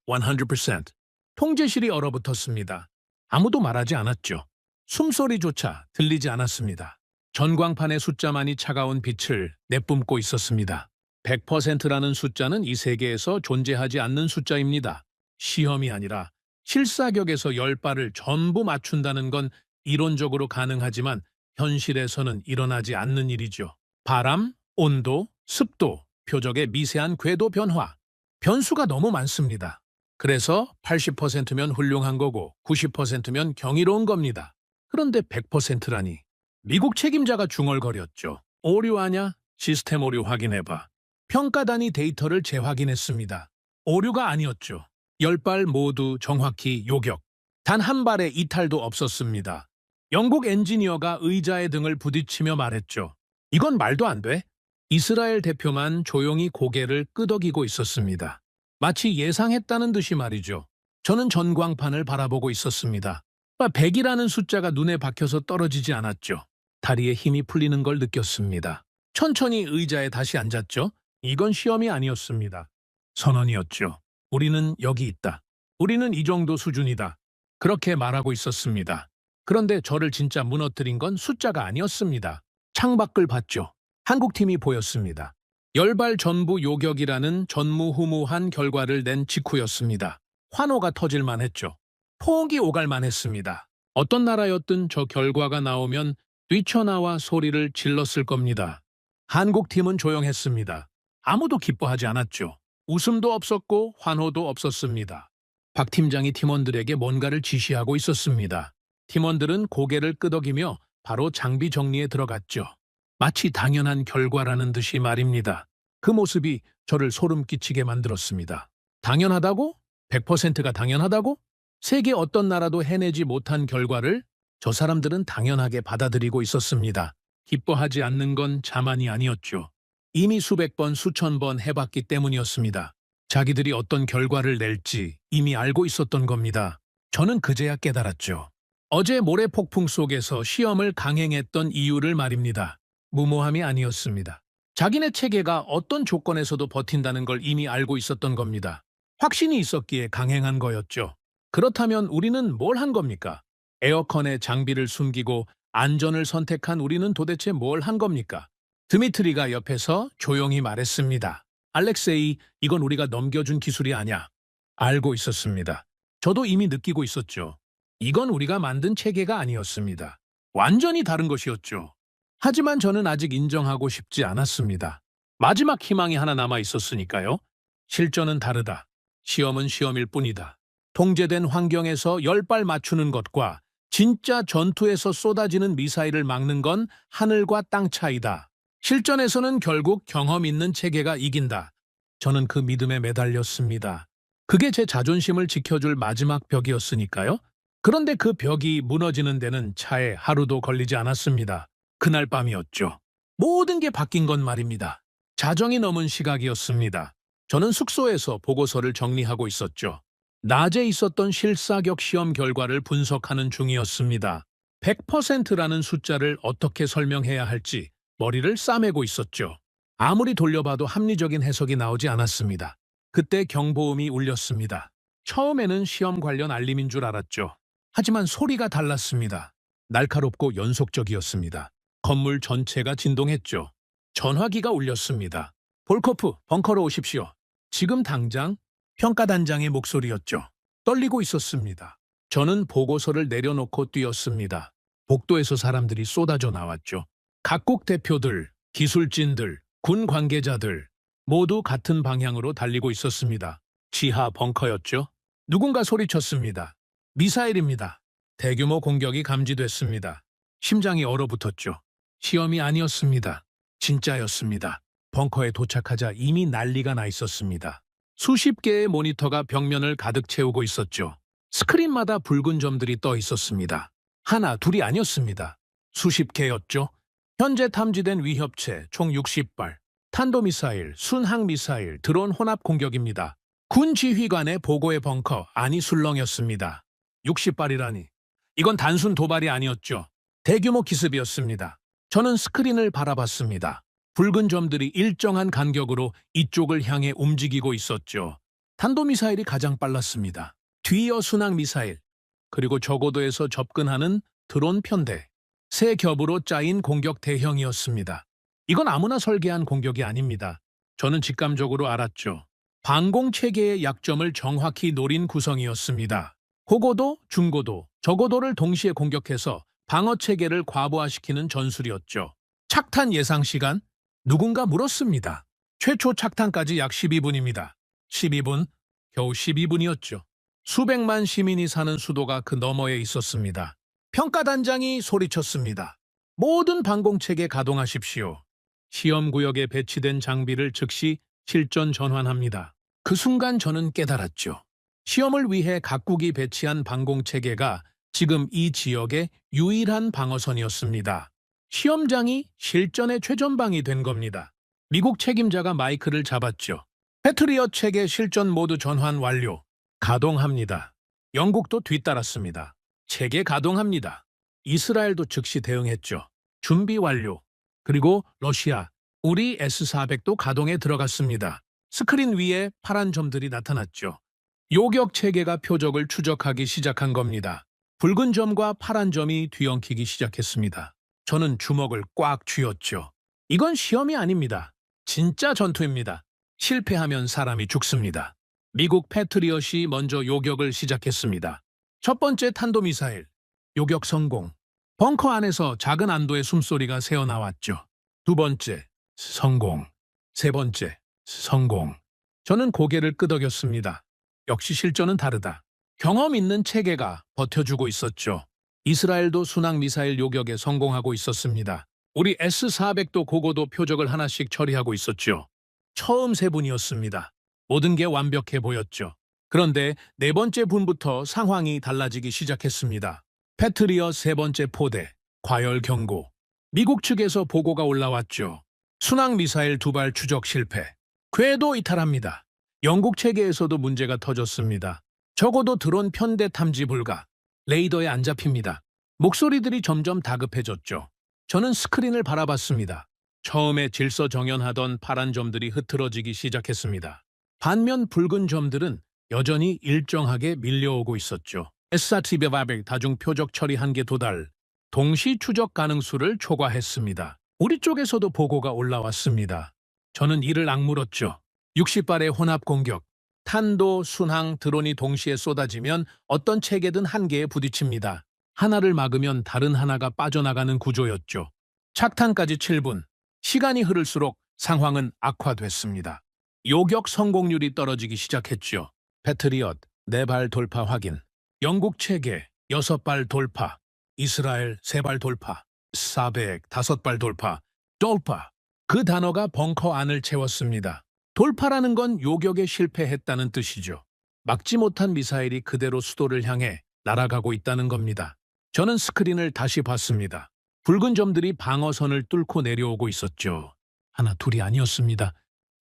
Speaker 2: 100%. 통제실이 얼어붙었습니다. 아무도 말하지 않았죠. 숨소리조차 들리지 않았습니다. 전광판의 숫자만이 차가운 빛을 내뿜고 있었습니다. 100%라는 숫자는 이 세계에서 존재하지 않는 숫자입니다. 시험이 아니라 실사격에서 10발을 전부 맞춘다는 건 이론적으로 가능하지만 현실에서는 일어나지 않는 일이죠. 바람, 온도, 습도, 표적의 미세한 궤도 변화, 변수가 너무 많습니다. 그래서 80%면 훌륭한 거고 90%면 경이로운 겁니다. 그런데 100%라니. 미국 책임자가 중얼거렸죠. 오류하냐? 시스템 오류 확인해봐. 평가단이 데이터를 재확인했습니다. 오류가 아니었죠. 10발 모두 정확히 요격. 단 한 발의 이탈도 없었습니다. 영국 엔지니어가 의자의 등을 부딪히며 말했죠. 이건 말도 안 돼? 이스라엘 대표만 조용히 고개를 끄덕이고 있었습니다. 마치 예상했다는 듯이 말이죠. 저는 전광판을 바라보고 있었습니다. 100이라는 숫자가 눈에 박혀서 떨어지지 않았죠. 다리에 힘이 풀리는 걸 느꼈습니다. 천천히 의자에 다시 앉았죠. 이건 시험이 아니었습니다. 선언이었죠. 우리는 여기 있다. 우리는 이 정도 수준이다. 그렇게 말하고 있었습니다. 그런데 저를 진짜 무너뜨린 건 숫자가 아니었습니다. 창밖을 봤죠. 한국팀이 보였습니다. 10발 전부 요격이라는 전무후무한 결과를 낸 직후였습니다. 환호가 터질만 했죠. 포옹이 오갈만 했습니다. 어떤 나라였든 저 결과가 나오면 뛰쳐나와 소리를 질렀을 겁니다. 한국 팀은 조용했습니다. 아무도 기뻐하지 않았죠. 웃음도 없었고 환호도 없었습니다. 박 팀장이 팀원들에게 뭔가를 지시하고 있었습니다. 팀원들은 고개를 끄덕이며 바로 장비 정리에 들어갔죠. 마치 당연한 결과라는 듯이 말입니다. 그 모습이 저를 소름 끼치게 만들었습니다. 당연하다고? 100%가 당연하다고? 세계 어떤 나라도 해내지 못한 결과를 저 사람들은 당연하게 받아들이고 있었습니다. 기뻐하지 않는 건 자만이 아니었죠. 이미 수백 번, 수천 번 해봤기 때문이었습니다. 자기들이 어떤 결과를 낼지 이미 알고 있었던 겁니다. 저는 그제야 깨달았죠. 어제 모래 폭풍 속에서 시험을 강행했던 이유를 말입니다. 무모함이 아니었습니다. 자기네 체계가 어떤 조건에서도 버틴다는 걸 이미 알고 있었던 겁니다. 확신이 있었기에 강행한 거였죠. 그렇다면 우리는 뭘 한 겁니까? 에어컨에 장비를 숨기고 안전을 선택한 우리는 도대체 뭘 한 겁니까? 드미트리가 옆에서 조용히 말했습니다. 알렉세이, 이건 우리가 넘겨준 기술이 아니야. 알고 있었습니다. 저도 이미 느끼고 있었죠. 이건 우리가 만든 체계가 아니었습니다. 완전히 다른 것이었죠. 하지만 저는 아직 인정하고 싶지 않았습니다. 마지막 희망이 하나 남아 있었으니까요. 실전은 다르다. 시험은 시험일 뿐이다. 통제된 환경에서 10발 맞추는 것과 진짜 전투에서 쏟아지는 미사일을 막는 건 하늘과 땅 차이다. 실전에서는 결국 경험 있는 체계가 이긴다. 저는 그 믿음에 매달렸습니다. 그게 제 자존심을 지켜줄 마지막 벽이었으니까요. 그런데 그 벽이 무너지는 데는 차에 하루도 걸리지 않았습니다. 그날 밤이었죠. 모든 게 바뀐 건 말입니다. 자정이 넘은 시각이었습니다. 저는 숙소에서 보고서를 정리하고 있었죠. 낮에 있었던 실사격 시험 결과를 분석하는 중이었습니다. 100%라는 숫자를 어떻게 설명해야 할지 머리를 싸매고 있었죠. 아무리 돌려봐도 합리적인 해석이 나오지 않았습니다. 그때 경보음이 울렸습니다. 처음에는 시험 관련 알림인 줄 알았죠. 하지만 소리가 달랐습니다. 날카롭고 연속적이었습니다. 건물 전체가 진동했죠. 전화기가 울렸습니다. 볼코프, 벙커로 오십시오. 지금 당장 평가단장의 목소리였죠. 떨리고 있었습니다. 저는 보고서를 내려놓고 뛰었습니다. 복도에서 사람들이 쏟아져 나왔죠. 각국 대표들, 기술진들, 군 관계자들 모두 같은 방향으로 달리고 있었습니다. 지하 벙커였죠. 누군가 소리쳤습니다. 미사일입니다. 대규모 공격이 감지됐습니다. 심장이 얼어붙었죠. 시험이 아니었습니다. 진짜였습니다. 벙커에 도착하자 이미 난리가 나 있었습니다. 수십 개의 모니터가 벽면을 가득 채우고 있었죠. 스크린마다 붉은 점들이 떠 있었습니다. 하나, 둘이 아니었습니다. 수십 개였죠. 현재 탐지된 위협체 총 60발, 탄도미사일, 순항미사일, 드론 혼합 공격입니다. 군 지휘관의 보고의 벙커, 아니 술렁이었습니다. 60발이라니. 이건 단순 도발이 아니었죠. 대규모 기습이었습니다. 저는 스크린을 바라봤습니다. 붉은 점들이 일정한 간격으로 이쪽을 향해 움직이고 있었죠. 탄도미사일이 가장 빨랐습니다. 뒤이어 순항미사일, 그리고 저고도에서 접근하는 드론 편대. 세 겹으로 짜인 공격 대형이었습니다. 이건 아무나 설계한 공격이 아닙니다. 저는 직감적으로 알았죠. 방공체계의 약점을 정확히 노린 구성이었습니다. 고고도, 중고도, 저고도를 동시에 공격해서 방어체계를 과부하시키는 전술이었죠. 착탄 예상시간? 누군가 물었습니다. 최초 착탄까지 약 12분입니다. 12분? 겨우 12분이었죠. 수백만 시민이 사는 수도가 그 너머에 있었습니다. 평가단장이 소리쳤습니다. 모든 방공체계 가동하십시오. 시험구역에 배치된 장비를 즉시 실전 전환합니다. 그 순간 저는 깨달았죠. 시험을 위해 각국이 배치한 방공체계가 지금 이 지역의 유일한 방어선이었습니다. 시험장이 실전의 최전방이 된 겁니다. 미국 책임자가 마이크를 잡았죠. 패트리엇 체계 실전 모드 전환 완료. 가동합니다. 영국도 뒤따랐습니다. 체계 가동합니다. 이스라엘도 즉시 대응했죠. 준비 완료. 그리고 러시아, 우리 S-400도 가동에 들어갔습니다. 스크린 위에 파란 점들이 나타났죠. 요격 체계가 표적을 추적하기 시작한 겁니다. 붉은 점과 파란 점이 뒤엉키기 시작했습니다. 저는 주먹을 꽉 쥐었죠. 이건 시험이 아닙니다. 진짜 전투입니다. 실패하면 사람이 죽습니다. 미국 패트리엇이 먼저 요격을 시작했습니다. 첫 번째 탄도미사일. 요격 성공. 벙커 안에서 작은 안도의 숨소리가 새어나왔죠. 두 번째, 성공. 세 번째, 성공. 저는 고개를 끄덕였습니다. 역시 실전은 다르다. 경험 있는 체계가 버텨주고 있었죠. 이스라엘도 순항 미사일 요격에 성공하고 있었습니다. 우리 S-400도 고고도 표적을 하나씩 처리하고 있었죠. 처음 세 분이었습니다. 모든 게 완벽해 보였죠. 그런데 네 번째 분부터 상황이 달라지기 시작했습니다. 패트리엇 세 번째 포대, 과열 경고. 미국 측에서 보고가 올라왔죠. 순항 미사일 두 발 추적 실패. 궤도 이탈합니다. 영국 체계에서도 문제가 터졌습니다. 적어도 드론 편대 탐지 불가. 레이더에 안 잡힙니다. 목소리들이 점점 다급해졌죠. 저는 스크린을 바라봤습니다. 처음에 질서정연하던 파란 점들이 흐트러지기 시작했습니다. 반면 붉은 점들은 여전히 일정하게 밀려오고 있었죠. S-400 다중 표적 처리 한계 도달, 동시 추적 가능수를 초과했습니다. 우리 쪽에서도 보고가 올라왔습니다. 저는 이를 악물었죠. 60발의 혼합 공격, 탄도, 순항, 드론이 동시에 쏟아지면 어떤 체계든 한계에 부딪힙니다. 하나를 막으면 다른 하나가 빠져나가는 구조였죠. 착탄까지 7분. 시간이 흐를수록 상황은 악화됐습니다. 요격 성공률이 떨어지기 시작했죠. 패트리엇 4발 돌파 확인. 영국 체계 6발 돌파. 이스라엘 3발 돌파. 400 5발 돌파. 돌파. 그 단어가 벙커 안을 채웠습니다. 돌파라는 건 요격에 실패했다는 뜻이죠. 막지 못한 미사일이 그대로 수도를 향해 날아가고 있다는 겁니다. 저는 스크린을 다시 봤습니다. 붉은 점들이 방어선을 뚫고 내려오고 있었죠. 하나, 둘이 아니었습니다.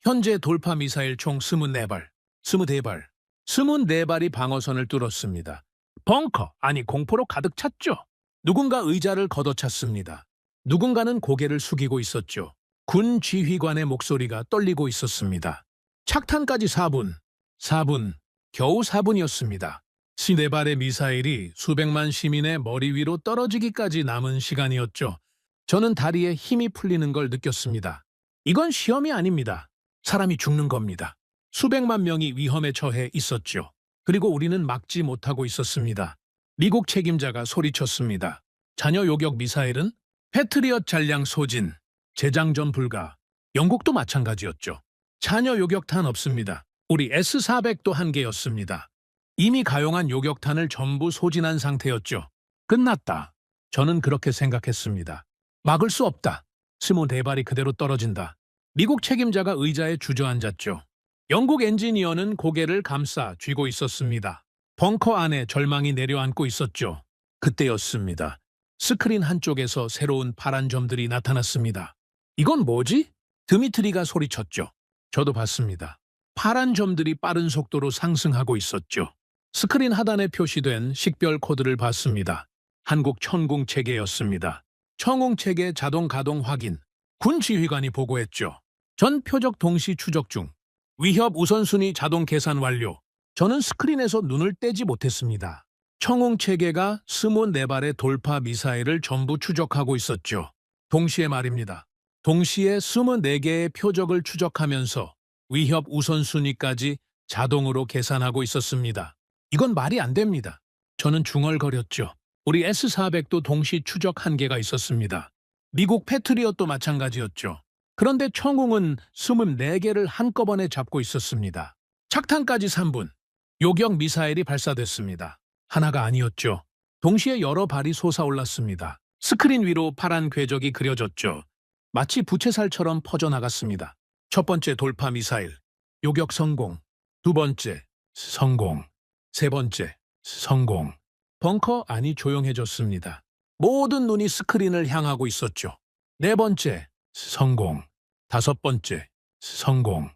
Speaker 2: 현재 돌파 미사일 총 24발, 24발, 24발이 방어선을 뚫었습니다. 벙커, 아니 공포로 가득 찼죠. 누군가 의자를 걷어찼습니다. 누군가는 고개를 숙이고 있었죠. 군 지휘관의 목소리가 떨리고 있었습니다. 착탄까지 4분, 겨우 4분이었습니다. 4발의 미사일이 수백만 시민의 머리 위로 떨어지기까지 남은 시간이었죠. 저는 다리에 힘이 풀리는 걸 느꼈습니다. 이건 시험이 아닙니다. 사람이 죽는 겁니다. 수백만 명이 위험에 처해 있었죠. 그리고 우리는 막지 못하고 있었습니다. 미국 책임자가 소리쳤습니다. 자녀 요격 미사일은 패트리엇 잔량 소진, 재장전 불가. 영국도 마찬가지였죠. 자녀 요격탄 없습니다. 우리 S-400도 한계였습니다. 이미 가용한 요격탄을 전부 소진한 상태였죠. 끝났다. 저는 그렇게 생각했습니다. 막을 수 없다. 24발이 그대로 떨어진다. 미국 책임자가 의자에 주저앉았죠. 영국 엔지니어는 고개를 감싸 쥐고 있었습니다. 벙커 안에 절망이 내려앉고 있었죠. 그때였습니다. 스크린 한쪽에서 새로운 파란 점들이 나타났습니다. 이건 뭐지? 드미트리가 소리쳤죠. 저도 봤습니다. 파란 점들이 빠른 속도로 상승하고 있었죠. 스크린 하단에 표시된 식별 코드를 봤습니다. 한국 천공 체계였습니다. 천공 체계 자동 가동 확인. 군 지휘관이 보고했죠. 전 표적 동시 추적 중. 위협 우선순위 자동 계산 완료. 저는 스크린에서 눈을 떼지 못했습니다. 천공 체계가 24발의 돌파 미사일을 전부 추적하고 있었죠. 동시에 말입니다. 동시에 24개의 표적을 추적하면서 위협 우선순위까지 자동으로 계산하고 있었습니다. 이건 말이 안 됩니다. 저는 중얼거렸죠. 우리 S-400도 동시 추적 한계가 있었습니다. 미국 패트리엇도 마찬가지였죠. 그런데 천공은 24개를 한꺼번에 잡고 있었습니다. 착탄까지 3분. 요격 미사일이 발사됐습니다. 하나가 아니었죠. 동시에 여러 발이 솟아올랐습니다. 스크린 위로 파란 궤적이 그려졌죠. 마치 부채살처럼 퍼져나갔습니다. 첫 번째 돌파 미사일, 요격 성공. 두 번째, 성공. 세 번째, 성공. 벙커 안이 조용해졌습니다. 모든 눈이 스크린을 향하고 있었죠. 네 번째, 성공. 다섯 번째, 성공.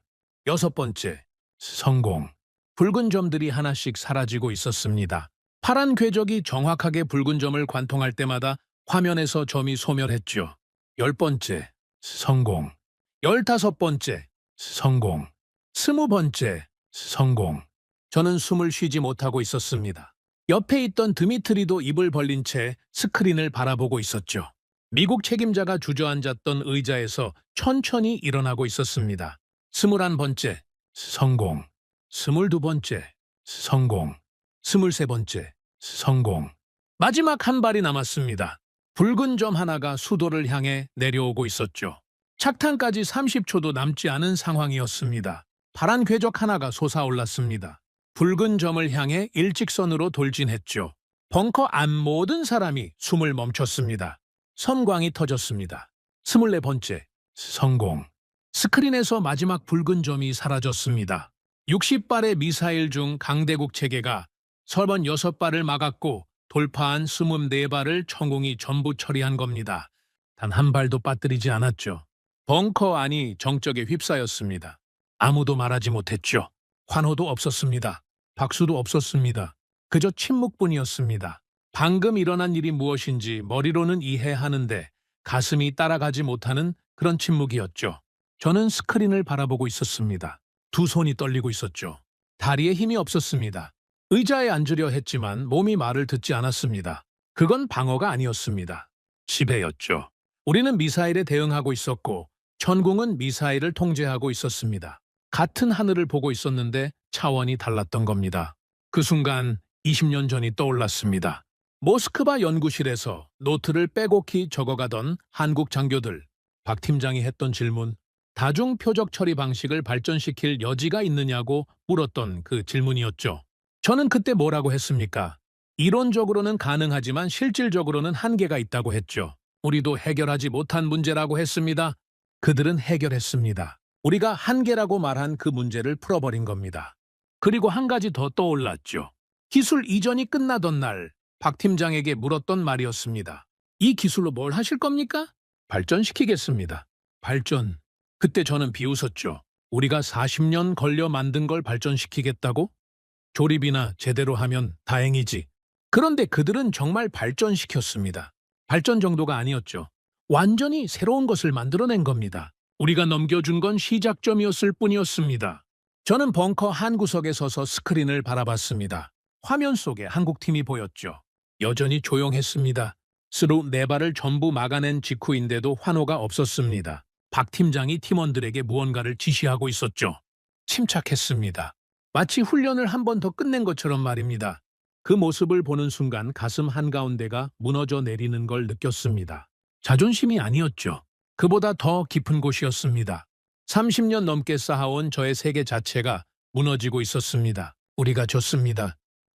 Speaker 2: 여섯 번째, 성공. 붉은 점들이 하나씩 사라지고 있었습니다. 파란 궤적이 정확하게 붉은 점을 관통할 때마다 화면에서 점이 소멸했죠. 10번째, 성공. 15번째, 성공. 20번째, 성공. 저는 숨을 쉬지 못하고 있었습니다. 옆에 있던 드미트리도 입을 벌린 채 스크린을 바라보고 있었죠. 미국 책임자가 주저앉았던 의자에서 천천히 일어나고 있었습니다. 21번째, 성공. 22번째, 성공. 23번째, 성공. 마지막 한 발이 남았습니다. 붉은 점 하나가 수도를 향해 내려오고 있었죠. 착탄까지 30초도 남지 않은 상황이었습니다. 파란 궤적 하나가 솟아올랐습니다. 붉은 점을 향해 일직선으로 돌진했죠. 벙커 안 모든 사람이 숨을 멈췄습니다. 섬광이 터졌습니다. 24번째, 성공. 스크린에서 마지막 붉은 점이 사라졌습니다. 60발의 미사일 중 강대국 체계가 36발을 막았고 돌파한 24발을 천공이 전부 처리한 겁니다. 단 한 발도 빠뜨리지 않았죠. 벙커 안이 정적에 휩싸였습니다. 아무도 말하지 못했죠. 환호도 없었습니다. 박수도 없었습니다. 그저 침묵뿐이었습니다. 방금 일어난 일이 무엇인지 머리로는 이해하는데 가슴이 따라가지 못하는 그런 침묵이었죠. 저는 스크린을 바라보고 있었습니다. 두 손이 떨리고 있었죠. 다리에 힘이 없었습니다. 의자에 앉으려 했지만 몸이 말을 듣지 않았습니다. 그건 방어가 아니었습니다. 지배였죠. 우리는 미사일에 대응하고 있었고 천궁은 미사일을 통제하고 있었습니다. 같은 하늘을 보고 있었는데 차원이 달랐던 겁니다. 그 순간 20년 전이 떠올랐습니다. 모스크바 연구실에서 노트를 빼곡히 적어가던 한국 장교들. 박 팀장이 했던 질문, 다중 표적 처리 방식을 발전시킬 여지가 있느냐고 물었던 그 질문이었죠. 저는 그때 뭐라고 했습니까? 이론적으로는 가능하지만 실질적으로는 한계가 있다고 했죠. 우리도 해결하지 못한 문제라고 했습니다. 그들은 해결했습니다. 우리가 한계라고 말한 그 문제를 풀어버린 겁니다. 그리고 한 가지 더 떠올랐죠. 기술 이전이 끝나던 날 박 팀장에게 물었던 말이었습니다. 이 기술로 뭘 하실 겁니까? 발전시키겠습니다. 발전. 그때 저는 비웃었죠. 우리가 40년 걸려 만든 걸 발전시키겠다고? 조립이나 제대로 하면 다행이지. 그런데 그들은 정말 발전시켰습니다. 발전 정도가 아니었죠. 완전히 새로운 것을 만들어낸 겁니다. 우리가 넘겨준 건 시작점이었을 뿐이었습니다. 저는 벙커 한 구석에 서서 스크린을 바라봤습니다. 화면 속에 한국팀이 보였죠. 여전히 조용했습니다. 스루 4발을 전부 막아낸 직후인데도 환호가 없었습니다. 박 팀장이 팀원들에게 무언가를 지시하고 있었죠. 침착했습니다. 마치 훈련을 한 번 더 끝낸 것처럼 말입니다. 그 모습을 보는 순간 가슴 한가운데가 무너져 내리는 걸 느꼈습니다. 자존심이 아니었죠. 그보다 더 깊은 곳이었습니다. 30년 넘게 쌓아온 저의 세계 자체가 무너지고 있었습니다. 우리가 졌습니다.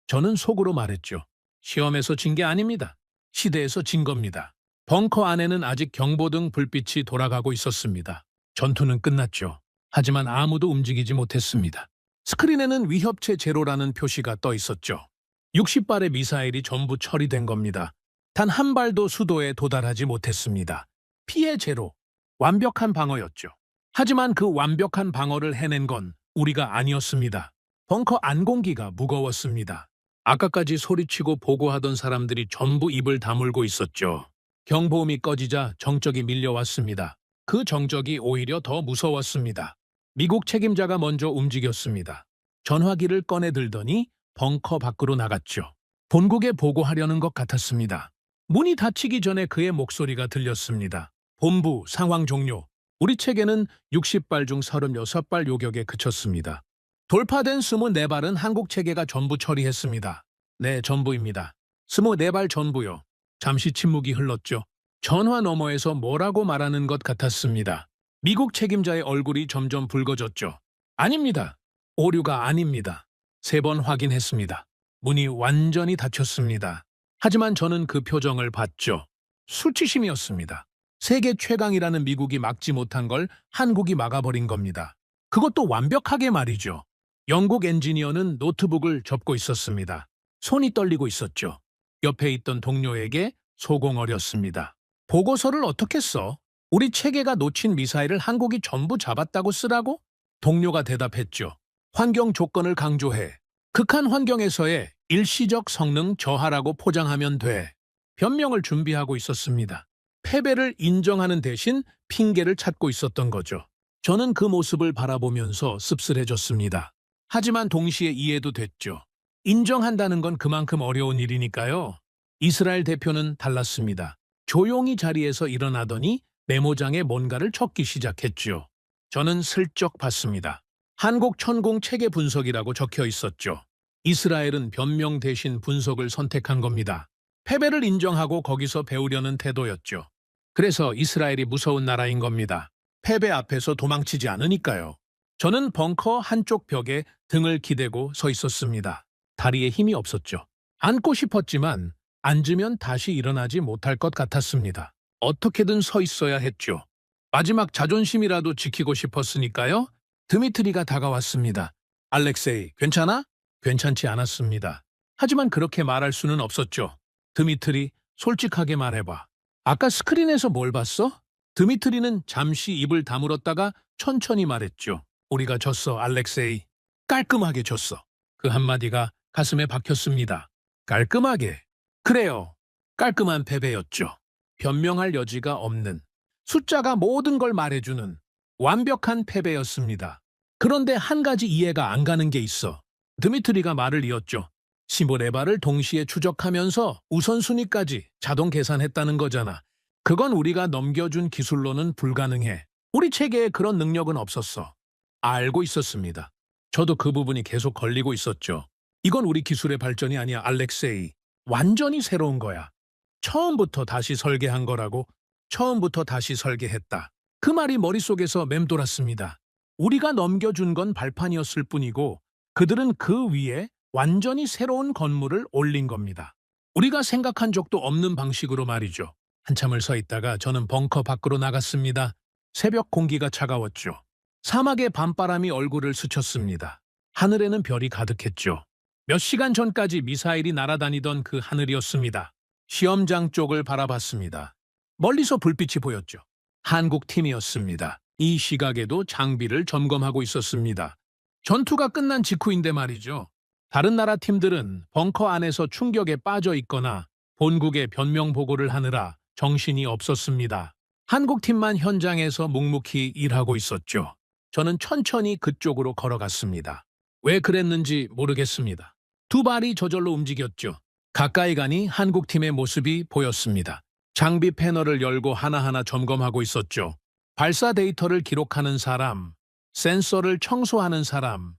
Speaker 2: 저는 속으로 말했죠. 시험에서 진 게 아닙니다. 시대에서 진 겁니다. 벙커 안에는 아직 경보등 불빛이 돌아가고 있었습니다. 전투는 끝났죠. 하지만 아무도 움직이지 못했습니다. 스크린에는 위협체 제로라는 표시가 떠 있었죠. 60발의 미사일이 전부 처리된 겁니다. 단 한 발도 수도에 도달하지 못했습니다. 피해 제로, 완벽한 방어였죠. 하지만 그 완벽한 방어를 해낸 건 우리가 아니었습니다. 벙커 안 공기가 무거웠습니다. 아까까지 소리치고 보고하던 사람들이 전부 입을 다물고 있었죠. 경보음이 꺼지자 정적이 밀려왔습니다. 그 정적이 오히려 더 무서웠습니다. 미국 책임자가 먼저 움직였습니다. 전화기를 꺼내들더니 벙커 밖으로 나갔죠. 본국에 보고하려는 것 같았습니다. 문이 닫히기 전에 그의 목소리가 들렸습니다. 본부 상황 종료. 우리 체계는 60발 중 36발 요격에 그쳤습니다. 돌파된 24발은 한국 체계가 전부 처리했습니다. 네, 전부입니다. 24발 전부요. 잠시 침묵이 흘렀죠. 전화 너머에서 뭐라고 말하는 것 같았습니다. 미국 책임자의 얼굴이 점점 붉어졌죠. 아닙니다. 오류가 아닙니다. 3번 확인했습니다. 문이 완전히 닫혔습니다. 하지만 저는 그 표정을 봤죠. 수치심이었습니다. 세계 최강이라는 미국이 막지 못한 걸 한국이 막아버린 겁니다. 그것도 완벽하게 말이죠. 영국 엔지니어는 노트북을 접고 있었습니다. 손이 떨리고 있었죠. 옆에 있던 동료에게 소공어렸습니다. 보고서를 어떻게 써? 우리 체계가 놓친 미사일을 한국이 전부 잡았다고 쓰라고? 동료가 대답했죠. 환경 조건을 강조해. 극한 환경에서의 일시적 성능 저하라고 포장하면 돼. 변명을 준비하고 있었습니다. 패배를 인정하는 대신 핑계를 찾고 있었던 거죠. 저는 그 모습을 바라보면서 씁쓸해졌습니다. 하지만 동시에 이해도 됐죠. 인정한다는 건 그만큼 어려운 일이니까요. 이스라엘 대표는 달랐습니다. 조용히 자리에서 일어나더니 메모장에 뭔가를 적기 시작했죠. 저는 슬쩍 봤습니다. 한국 천공 체계 분석이라고 적혀 있었죠. 이스라엘은 변명 대신 분석을 선택한 겁니다. 패배를 인정하고 거기서 배우려는 태도였죠. 그래서 이스라엘이 무서운 나라인 겁니다. 패배 앞에서 도망치지 않으니까요. 저는 벙커 한쪽 벽에 등을 기대고 서 있었습니다. 다리에 힘이 없었죠. 앉고 싶었지만 앉으면 다시 일어나지 못할 것 같았습니다. 어떻게든 서 있어야 했죠. 마지막 자존심이라도 지키고 싶었으니까요. 드미트리가 다가왔습니다. 알렉세이, 괜찮아? 괜찮지 않았습니다. 하지만 그렇게 말할 수는 없었죠. 드미트리, 솔직하게 말해봐. 아까 스크린에서 뭘 봤어? 드미트리는 잠시 입을 다물었다가 천천히 말했죠. 우리가 졌어, 알렉세이. 깔끔하게 졌어. 그 한마디가 가슴에 박혔습니다. 깔끔하게. 그래요. 깔끔한 패배였죠. 변명할 여지가 없는, 숫자가 모든 걸 말해주는 완벽한 패배였습니다. 그런데 한 가지 이해가 안 가는 게 있어. 드미트리가 말을 이었죠. 15레바를 동시에 추적하면서 우선순위까지 자동 계산했다는 거잖아. 그건 우리가 넘겨준 기술로는 불가능해. 우리 체계에 그런 능력은 없었어. 알고 있었습니다. 저도 그 부분이 계속 걸리고 있었죠. 이건 우리 기술의 발전이 아니야, 알렉세이. 완전히 새로운 거야. 처음부터 다시 설계한 거라고. 처음부터 다시 설계했다. 그 말이 머릿속에서 맴돌았습니다. 우리가 넘겨준 건 발판이었을 뿐이고 그들은 그 위에 완전히 새로운 건물을 올린 겁니다. 우리가 생각한 적도 없는 방식으로 말이죠. 한참을 서 있다가 저는 벙커 밖으로 나갔습니다. 새벽 공기가 차가웠죠. 사막의 밤바람이 얼굴을 스쳤습니다. 하늘에는 별이 가득했죠. 몇 시간 전까지 미사일이 날아다니던 그 하늘이었습니다. 시험장 쪽을 바라봤습니다. 멀리서 불빛이 보였죠. 한국 팀이었습니다. 이 시각에도 장비를 점검하고 있었습니다. 전투가 끝난 직후인데 말이죠. 다른 나라 팀들은 벙커 안에서 충격에 빠져 있거나 본국에 변명 보고를 하느라 정신이 없었습니다. 한국 팀만 현장에서 묵묵히 일하고 있었죠. 저는 천천히 그쪽으로 걸어갔습니다. 왜 그랬는지 모르겠습니다. 두 발이 저절로 움직였죠. 가까이 가니 한국 팀의 모습이 보였습니다. 장비 패널을 열고 하나하나 점검하고 있었죠. 발사 데이터를 기록하는 사람, 센서를 청소하는 사람,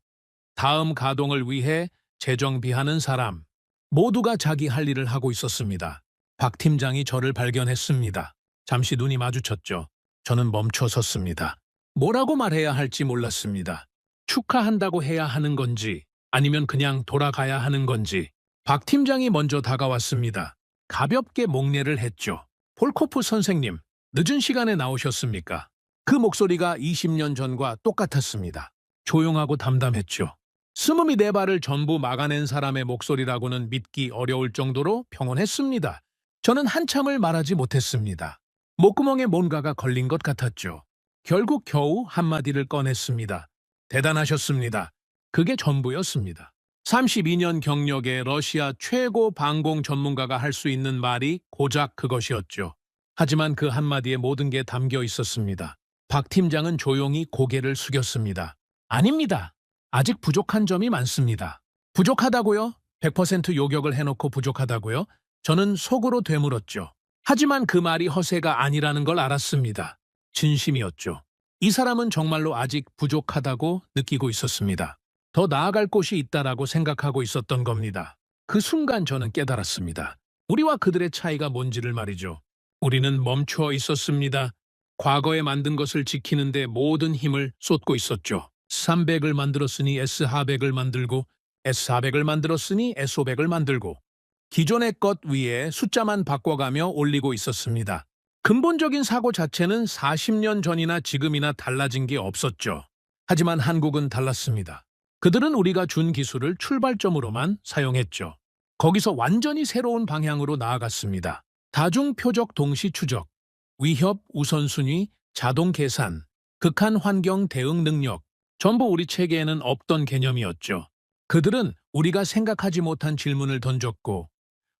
Speaker 2: 다음 가동을 위해 재정비하는 사람, 모두가 자기 할 일을 하고 있었습니다. 박 팀장이 저를 발견했습니다. 잠시 눈이 마주쳤죠. 저는 멈춰 섰습니다. 뭐라고 말해야 할지 몰랐습니다. 축하한다고 해야 하는 건지 아니면 그냥 돌아가야 하는 건지. 박 팀장이 먼저 다가왔습니다. 가볍게 목례를 했죠. 폴코프 선생님, 늦은 시간에 나오셨습니까? 그 목소리가 20년 전과 똑같았습니다. 조용하고 담담했죠. 24발을 전부 막아낸 사람의 목소리라고는 믿기 어려울 정도로 평온했습니다. 저는 한참을 말하지 못했습니다. 목구멍에 뭔가가 걸린 것 같았죠. 결국 겨우 한마디를 꺼냈습니다. 대단하셨습니다. 그게 전부였습니다. 32년 경력의 러시아 최고 방공 전문가가 할 수 있는 말이 고작 그것이었죠. 하지만 그 한마디에 모든 게 담겨 있었습니다. 박 팀장은 조용히 고개를 숙였습니다. 아닙니다. 아직 부족한 점이 많습니다. 부족하다고요? 100% 요격을 해놓고 부족하다고요? 저는 속으로 되물었죠. 하지만 그 말이 허세가 아니라는 걸 알았습니다. 진심이었죠. 이 사람은 정말로 아직 부족하다고 느끼고 있었습니다. 더 나아갈 곳이 있다라고 생각하고 있었던 겁니다. 그 순간 저는 깨달았습니다. 우리와 그들의 차이가 뭔지를 말이죠. 우리는 멈춰 있었습니다. 과거에 만든 것을 지키는데 모든 힘을 쏟고 있었죠. 300을 만들었으니 S400을 만들고 S400을 만들었으니 S500을 만들고 기존의 것 위에 숫자만 바꿔가며 올리고 있었습니다. 근본적인 사고 자체는 40년 전이나 지금이나 달라진 게 없었죠. 하지만 한국은 달랐습니다. 그들은 우리가 준 기술을 출발점으로만 사용했죠. 거기서 완전히 새로운 방향으로 나아갔습니다. 다중 표적 동시 추적, 위협 우선순위, 자동 계산, 극한 환경 대응 능력, 전부 우리 체계에는 없던 개념이었죠. 그들은 우리가 생각하지 못한 질문을 던졌고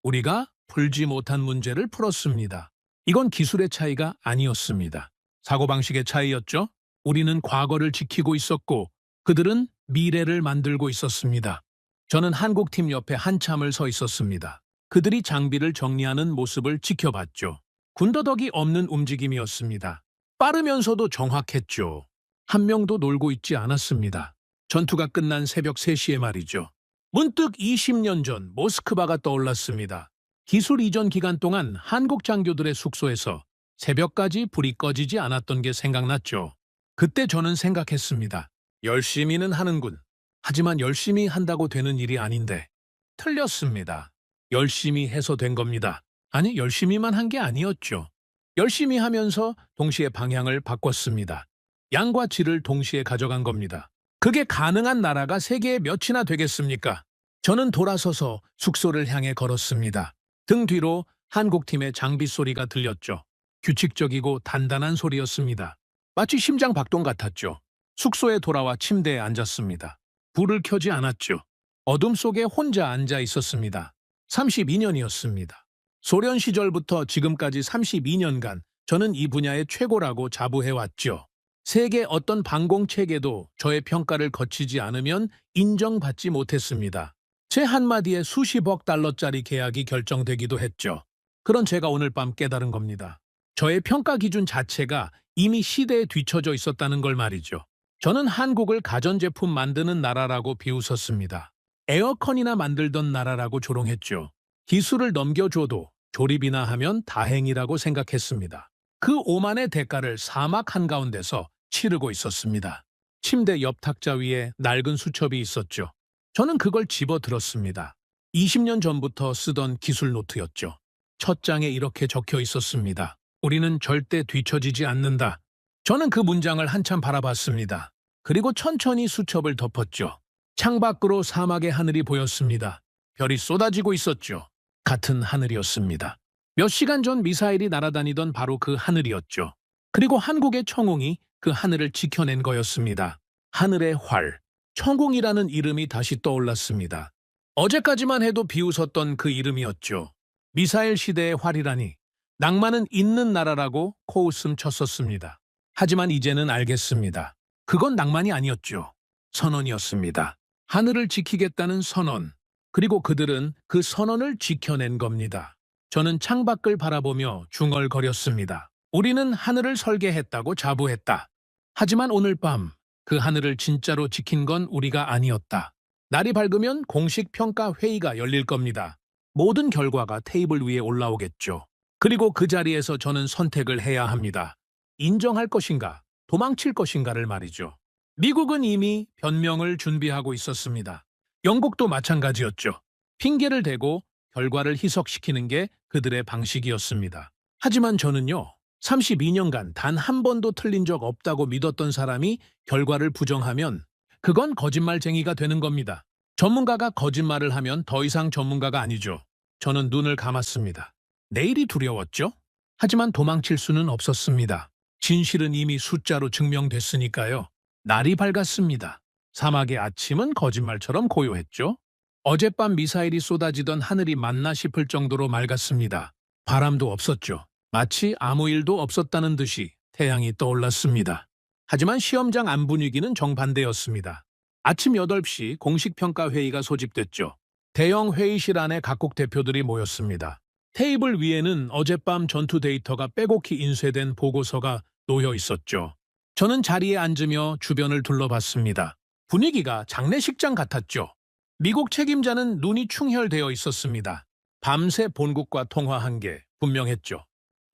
Speaker 2: 우리가 풀지 못한 문제를 풀었습니다. 이건 기술의 차이가 아니었습니다. 사고방식의 차이였죠. 우리는 과거를 지키고 있었고 그들은 미래를 만들고 있었습니다. 저는 한국팀 옆에 한참을 서 있었습니다. 그들이 장비를 정리하는 모습을 지켜봤죠. 군더더기 없는 움직임이었습니다. 빠르면서도 정확했죠. 한 명도 놀고 있지 않았습니다. 전투가 끝난 새벽 3시에 말이죠. 문득 20년 전 모스크바가 떠올랐습니다. 기술 이전 기간 동안 한국 장교들의 숙소에서 새벽까지 불이 꺼지지 않았던 게 생각났죠. 그때 저는 생각했습니다. 열심히는 하는군. 하지만 열심히 한다고 되는 일이 아닌데. 틀렸습니다. 열심히 해서 된 겁니다. 아니, 열심히만 한 게 아니었죠. 열심히 하면서 동시에 방향을 바꿨습니다. 양과 질을 동시에 가져간 겁니다. 그게 가능한 나라가 세계에 몇이나 되겠습니까? 저는 돌아서서 숙소를 향해 걸었습니다. 등 뒤로 한국팀의 장비 소리가 들렸죠. 규칙적이고 단단한 소리였습니다. 마치 심장 박동 같았죠. 숙소에 돌아와 침대에 앉았습니다. 불을 켜지 않았죠. 어둠 속에 혼자 앉아 있었습니다. 32년이었습니다. 소련 시절부터 지금까지 32년간 저는 이 분야의 최고라고 자부해왔죠. 세계 어떤 방공체계도 저의 평가를 거치지 않으면 인정받지 못했습니다. 제 한마디에 수십억 달러짜리 계약이 결정되기도 했죠. 그런 제가 오늘 밤 깨달은 겁니다. 저의 평가 기준 자체가 이미 시대에 뒤처져 있었다는 걸 말이죠. 저는 한국을 가전제품 만드는 나라라고 비웃었습니다. 에어컨이나 만들던 나라라고 조롱했죠. 기술을 넘겨줘도 조립이나 하면 다행이라고 생각했습니다. 그 오만의 대가를 사막 한가운데서 치르고 있었습니다. 침대 옆 탁자 위에 낡은 수첩이 있었죠. 저는 그걸 집어들었습니다. 20년 전부터 쓰던 기술 노트였죠. 첫 장에 이렇게 적혀 있었습니다. 우리는 절대 뒤처지지 않는다. 저는 그 문장을 한참 바라봤습니다. 그리고 천천히 수첩을 덮었죠. 창밖으로 사막의 하늘이 보였습니다. 별이 쏟아지고 있었죠. 같은 하늘이었습니다. 몇 시간 전 미사일이 날아다니던 바로 그 하늘이었죠. 그리고 한국의 청웅이 그 하늘을 지켜낸 거였습니다. 하늘의 활, 청웅이라는 이름이 다시 떠올랐습니다. 어제까지만 해도 비웃었던 그 이름이었죠. 미사일 시대의 활이라니 낭만은 있는 나라라고 코웃음 쳤었습니다. 하지만 이제는 알겠습니다. 그건 낭만이 아니었죠. 선언이었습니다. 하늘을 지키겠다는 선언. 그리고 그들은 그 선언을 지켜낸 겁니다. 저는 창밖을 바라보며 중얼거렸습니다. 우리는 하늘을 설계했다고 자부했다. 하지만 오늘 밤 그 하늘을 진짜로 지킨 건 우리가 아니었다. 날이 밝으면 공식 평가 회의가 열릴 겁니다. 모든 결과가 테이블 위에 올라오겠죠. 그리고 그 자리에서 저는 선택을 해야 합니다. 인정할 것인가, 도망칠 것인가를 말이죠. 미국은 이미 변명을 준비하고 있었습니다. 영국도 마찬가지였죠. 핑계를 대고 결과를 희석시키는 게 그들의 방식이었습니다. 하지만 저는요, 32년간 단 한 번도 틀린 적 없다고 믿었던 사람이 결과를 부정하면 그건 거짓말쟁이가 되는 겁니다. 전문가가 거짓말을 하면 더 이상 전문가가 아니죠. 저는 눈을 감았습니다. 내일이 두려웠죠? 하지만 도망칠 수는 없었습니다. 진실은 이미 숫자로 증명됐으니까요. 날이 밝았습니다. 사막의 아침은 거짓말처럼 고요했죠. 어젯밤 미사일이 쏟아지던 하늘이 맞나 싶을 정도로 맑았습니다. 바람도 없었죠. 마치 아무 일도 없었다는 듯이 태양이 떠올랐습니다. 하지만 시험장 안 분위기는 정반대였습니다. 아침 8시 공식 평가 회의가 소집됐죠. 대형 회의실 안에 각국 대표들이 모였습니다. 테이블 위에는 어젯밤 전투 데이터가 빼곡히 인쇄된 보고서가 놓여 있었죠. 저는 자리에 앉으며 주변을 둘러봤습니다. 분위기가 장례식장 같았죠. 미국 책임자는 눈이 충혈되어 있었습니다. 밤새 본국과 통화한 게 분명했죠.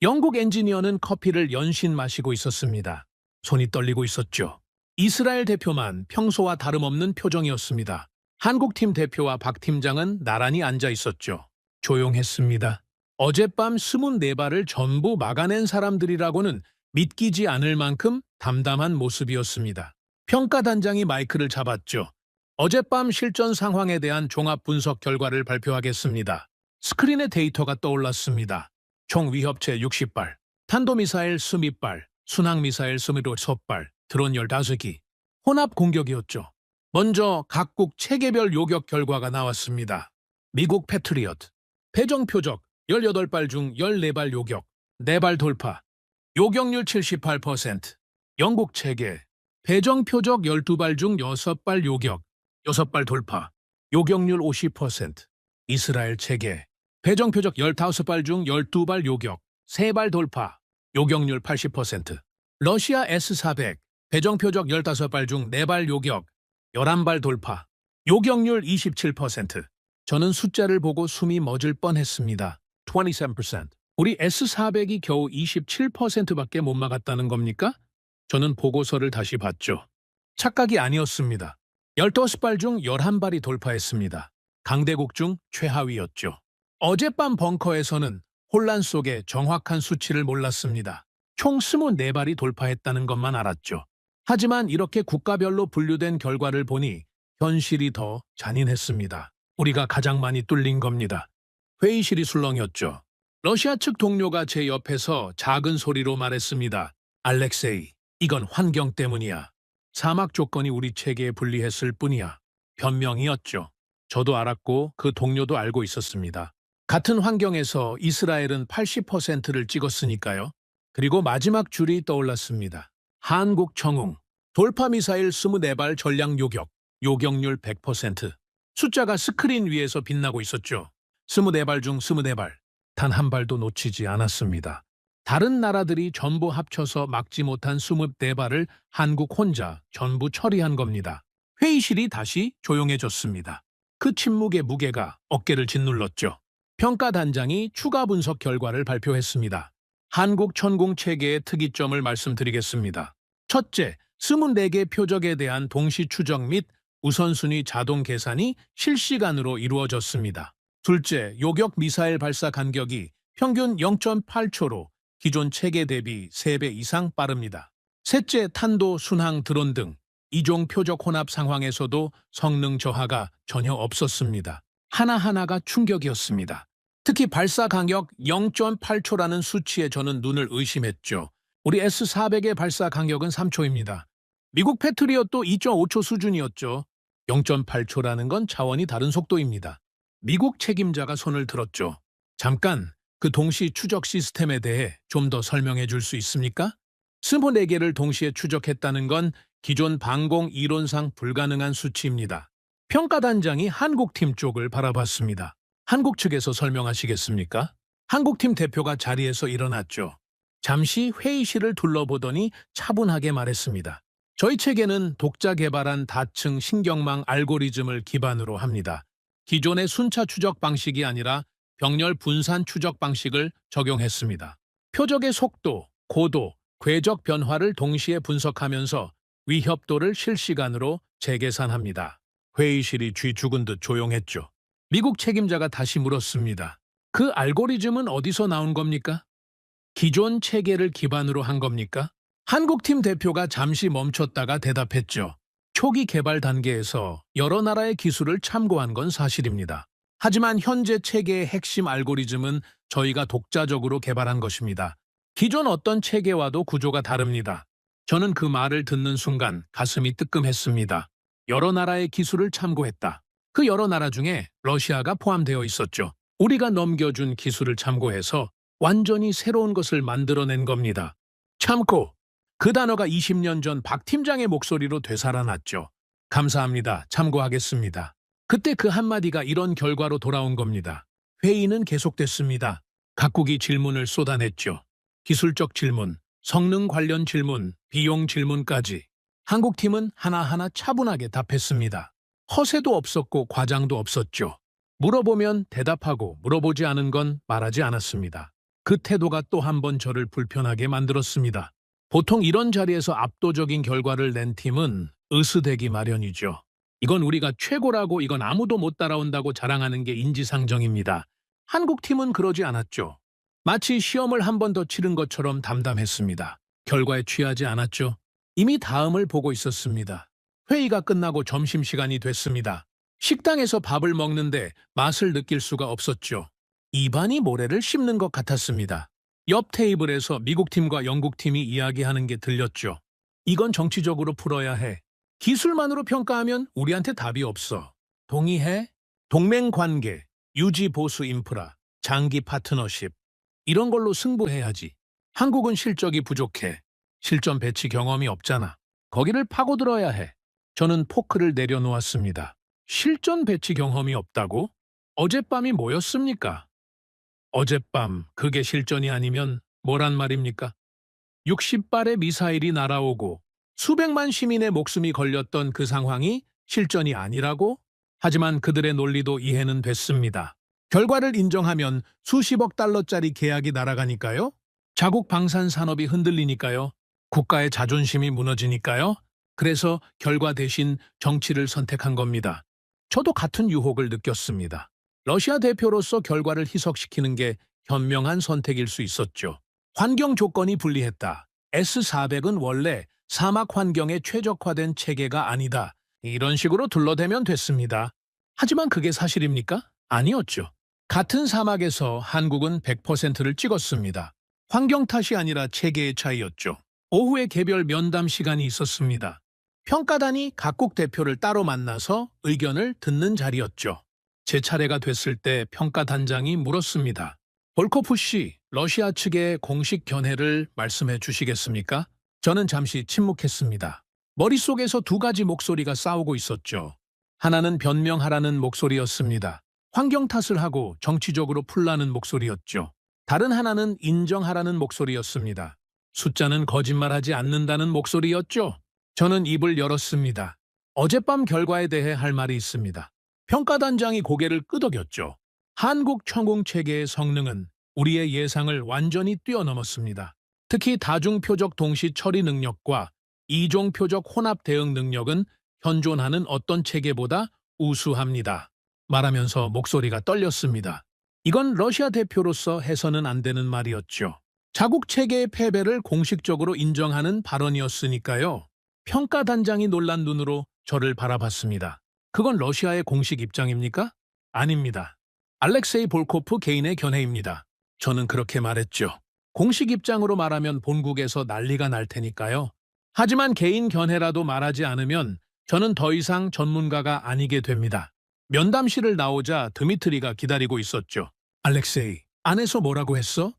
Speaker 2: 영국 엔지니어는 커피를 연신 마시고 있었습니다. 손이 떨리고 있었죠. 이스라엘 대표만 평소와 다름없는 표정이었습니다. 한국팀 대표와 박 팀장은 나란히 앉아 있었죠. 조용했습니다. 어젯밤 24발을 전부 막아낸 사람들이라고는 믿기지 않을 만큼 담담한 모습이었습니다. 평가단장이 마이크를 잡았죠. 어젯밤 실전 상황에 대한 종합 분석 결과를 발표하겠습니다. 스크린에 데이터가 떠올랐습니다. 총 위협체 60발, 탄도미사일 20발, 순항미사일 26발, 드론 15기. 혼합 공격이었죠. 먼저 각국 체계별 요격 결과가 나왔습니다. 미국 패트리엇, 배정표적 18발 중 14발 요격, 4발 돌파, 요격률 78%. 영국 체계, 배정표적 12발 중 6발 요격, 6발 돌파, 요격률 50%. 이스라엘 체계, 배정표적 15발 중 12발 요격, 3발 돌파, 요격률 80%. 러시아 S-400, 배정표적 15발 중 4발 요격, 11발 돌파, 요격률 27%. 저는 숫자를 보고 숨이 멎을 뻔했습니다. 27%. 우리 S-400이 겨우 27%밖에 못 막았다는 겁니까? 저는 보고서를 다시 봤죠. 착각이 아니었습니다. 15발 중 11발이 돌파했습니다. 강대국 중 최하위였죠. 어젯밤 벙커에서는 혼란 속에 정확한 수치를 몰랐습니다. 총 24발이 돌파했다는 것만 알았죠. 하지만 이렇게 국가별로 분류된 결과를 보니 현실이 더 잔인했습니다. 우리가 가장 많이 뚫린 겁니다. 회의실이 술렁였죠. 러시아 측 동료가 제 옆에서 작은 소리로 말했습니다. 알렉세이, 이건 환경 때문이야. 사막 조건이 우리 체계에 불리했을 뿐이야. 변명이었죠. 저도 알았고 그 동료도 알고 있었습니다. 같은 환경에서 이스라엘은 80%를 찍었으니까요. 그리고 마지막 줄이 떠올랐습니다. 한국 청웅, 돌파미사일 24발 전량 요격, 요격률 100%. 숫자가 스크린 위에서 빛나고 있었죠. 24발 중 24발, 단 한 발도 놓치지 않았습니다. 다른 나라들이 전부 합쳐서 막지 못한 24발을 한국 혼자 전부 처리한 겁니다. 회의실이 다시 조용해졌습니다. 그 침묵의 무게가 어깨를 짓눌렀죠. 평가단장이 추가 분석 결과를 발표했습니다. 한국 천궁 체계의 특이점을 말씀드리겠습니다. 첫째, 24개 표적에 대한 동시 추적 및 우선순위 자동 계산이 실시간으로 이루어졌습니다. 둘째, 요격 미사일 발사 간격이 평균 0.8초로 기존 체계 대비 3배 이상 빠릅니다. 셋째, 탄도, 순항, 드론 등 이종 표적 혼합 상황에서도 성능 저하가 전혀 없었습니다. 하나하나가 충격이었습니다. 특히 발사 간격 0.8초라는 수치에 저는 눈을 의심했죠. 우리 S-400의 발사 간격은 3초입니다. 미국 패트리엇도 2.5초 수준이었죠. 0.8초라는 건 차원이 다른 속도입니다. 미국 책임자가 손을 들었죠. 잠깐 그 동시 추적 시스템에 대해 좀 더 설명해 줄 수 있습니까? 24개를 동시에 추적했다는 건 기존 방공 이론상 불가능한 수치입니다. 평가단장이 한국팀 쪽을 바라봤습니다. 한국 측에서 설명하시겠습니까? 한국팀 대표가 자리에서 일어났죠. 잠시 회의실을 둘러보더니 차분하게 말했습니다. 저희 체계는 독자 개발한 다층 신경망 알고리즘을 기반으로 합니다. 기존의 순차 추적 방식이 아니라 병렬 분산 추적 방식을 적용했습니다. 표적의 속도, 고도, 궤적 변화를 동시에 분석하면서 위협도를 실시간으로 재계산합니다. 회의실이 쥐 죽은 듯 조용했죠. 미국 책임자가 다시 물었습니다. 그 알고리즘은 어디서 나온 겁니까? 기존 체계를 기반으로 한 겁니까? 한국팀 대표가 잠시 멈췄다가 대답했죠. 초기 개발 단계에서 여러 나라의 기술을 참고한 건 사실입니다. 하지만 현재 체계의 핵심 알고리즘은 저희가 독자적으로 개발한 것입니다. 기존 어떤 체계와도 구조가 다릅니다. 저는 그 말을 듣는 순간 가슴이 뜨끔했습니다. 여러 나라의 기술을 참고했다. 그 여러 나라 중에 러시아가 포함되어 있었죠. 우리가 넘겨준 기술을 참고해서 완전히 새로운 것을 만들어낸 겁니다. 참고! 그 단어가 20년 전 박 팀장의 목소리로 되살아났죠. 감사합니다. 참고하겠습니다. 그때 그 한마디가 이런 결과로 돌아온 겁니다. 회의는 계속됐습니다. 각국이 질문을 쏟아냈죠. 기술적 질문, 성능 관련 질문, 비용 질문까지. 한국팀은 하나하나 차분하게 답했습니다. 허세도 없었고 과장도 없었죠. 물어보면 대답하고 물어보지 않은 건 말하지 않았습니다. 그 태도가 또 한 번 저를 불편하게 만들었습니다. 보통 이런 자리에서 압도적인 결과를 낸 팀은 으스대기 마련이죠. 이건 우리가 최고라고 이건 아무도 못 따라온다고 자랑하는 게 인지상정입니다. 한국팀은 그러지 않았죠. 마치 시험을 한 번 더 치른 것처럼 담담했습니다. 결과에 취하지 않았죠. 이미 다음을 보고 있었습니다. 회의가 끝나고 점심시간이 됐습니다. 식당에서 밥을 먹는데 맛을 느낄 수가 없었죠. 입안이 모래를 씹는 것 같았습니다. 옆 테이블에서 미국팀과 영국팀이 이야기하는 게 들렸죠. 이건 정치적으로 풀어야 해. 기술만으로 평가하면 우리한테 답이 없어. 동의해? 동맹관계, 유지 보수 인프라, 장기 파트너십. 이런 걸로 승부해야지. 한국은 실적이 부족해. 실전 배치 경험이 없잖아. 거기를 파고들어야 해. 저는 포크를 내려놓았습니다. 실전 배치 경험이 없다고? 어젯밤이 뭐였습니까? 어젯밤 그게 실전이 아니면 뭐란 말입니까? 60발의 미사일이 날아오고 수백만 시민의 목숨이 걸렸던 그 상황이 실전이 아니라고? 하지만 그들의 논리도 이해는 됐습니다. 결과를 인정하면 수십억 달러짜리 계약이 날아가니까요. 자국 방산 산업이 흔들리니까요. 국가의 자존심이 무너지니까요. 그래서 결과 대신 정치를 선택한 겁니다. 저도 같은 유혹을 느꼈습니다. 러시아 대표로서 결과를 희석시키는 게 현명한 선택일 수 있었죠. 환경 조건이 불리했다. S-400은 원래 사막 환경에 최적화된 체계가 아니다. 이런 식으로 둘러대면 됐습니다. 하지만 그게 사실입니까? 아니었죠. 같은 사막에서 한국은 100%를 찍었습니다. 환경 탓이 아니라 체계의 차이였죠. 오후에 개별 면담 시간이 있었습니다. 평가단이 각국 대표를 따로 만나서 의견을 듣는 자리였죠. 제 차례가 됐을 때 평가단장이 물었습니다. 볼코프 씨, 러시아 측의 공식 견해를 말씀해 주시겠습니까? 저는 잠시 침묵했습니다. 머릿속에서 두 가지 목소리가 싸우고 있었죠. 하나는 변명하라는 목소리였습니다. 환경 탓을 하고 정치적으로 풀라는 목소리였죠. 다른 하나는 인정하라는 목소리였습니다. 숫자는 거짓말하지 않는다는 목소리였죠. 저는 입을 열었습니다. 어젯밤 결과에 대해 할 말이 있습니다. 평가단장이 고개를 끄덕였죠. 한국 천공 체계의 성능은 우리의 예상을 완전히 뛰어넘었습니다. 특히 다중표적 동시 처리 능력과 이종표적 혼합 대응 능력은 현존하는 어떤 체계보다 우수합니다. 말하면서 목소리가 떨렸습니다. 이건 러시아 대표로서 해서는 안 되는 말이었죠. 자국 체계의 패배를 공식적으로 인정하는 발언이었으니까요. 평가단장이 놀란 눈으로 저를 바라봤습니다. 그건 러시아의 공식 입장입니까? 아닙니다. 알렉세이 볼코프 개인의 견해입니다. 저는 그렇게 말했죠. 공식 입장으로 말하면 본국에서 난리가 날 테니까요. 하지만 개인 견해라도 말하지 않으면 저는 더 이상 전문가가 아니게 됩니다. 면담실을 나오자 드미트리가 기다리고 있었죠. 알렉세이, 안에서 뭐라고 했어?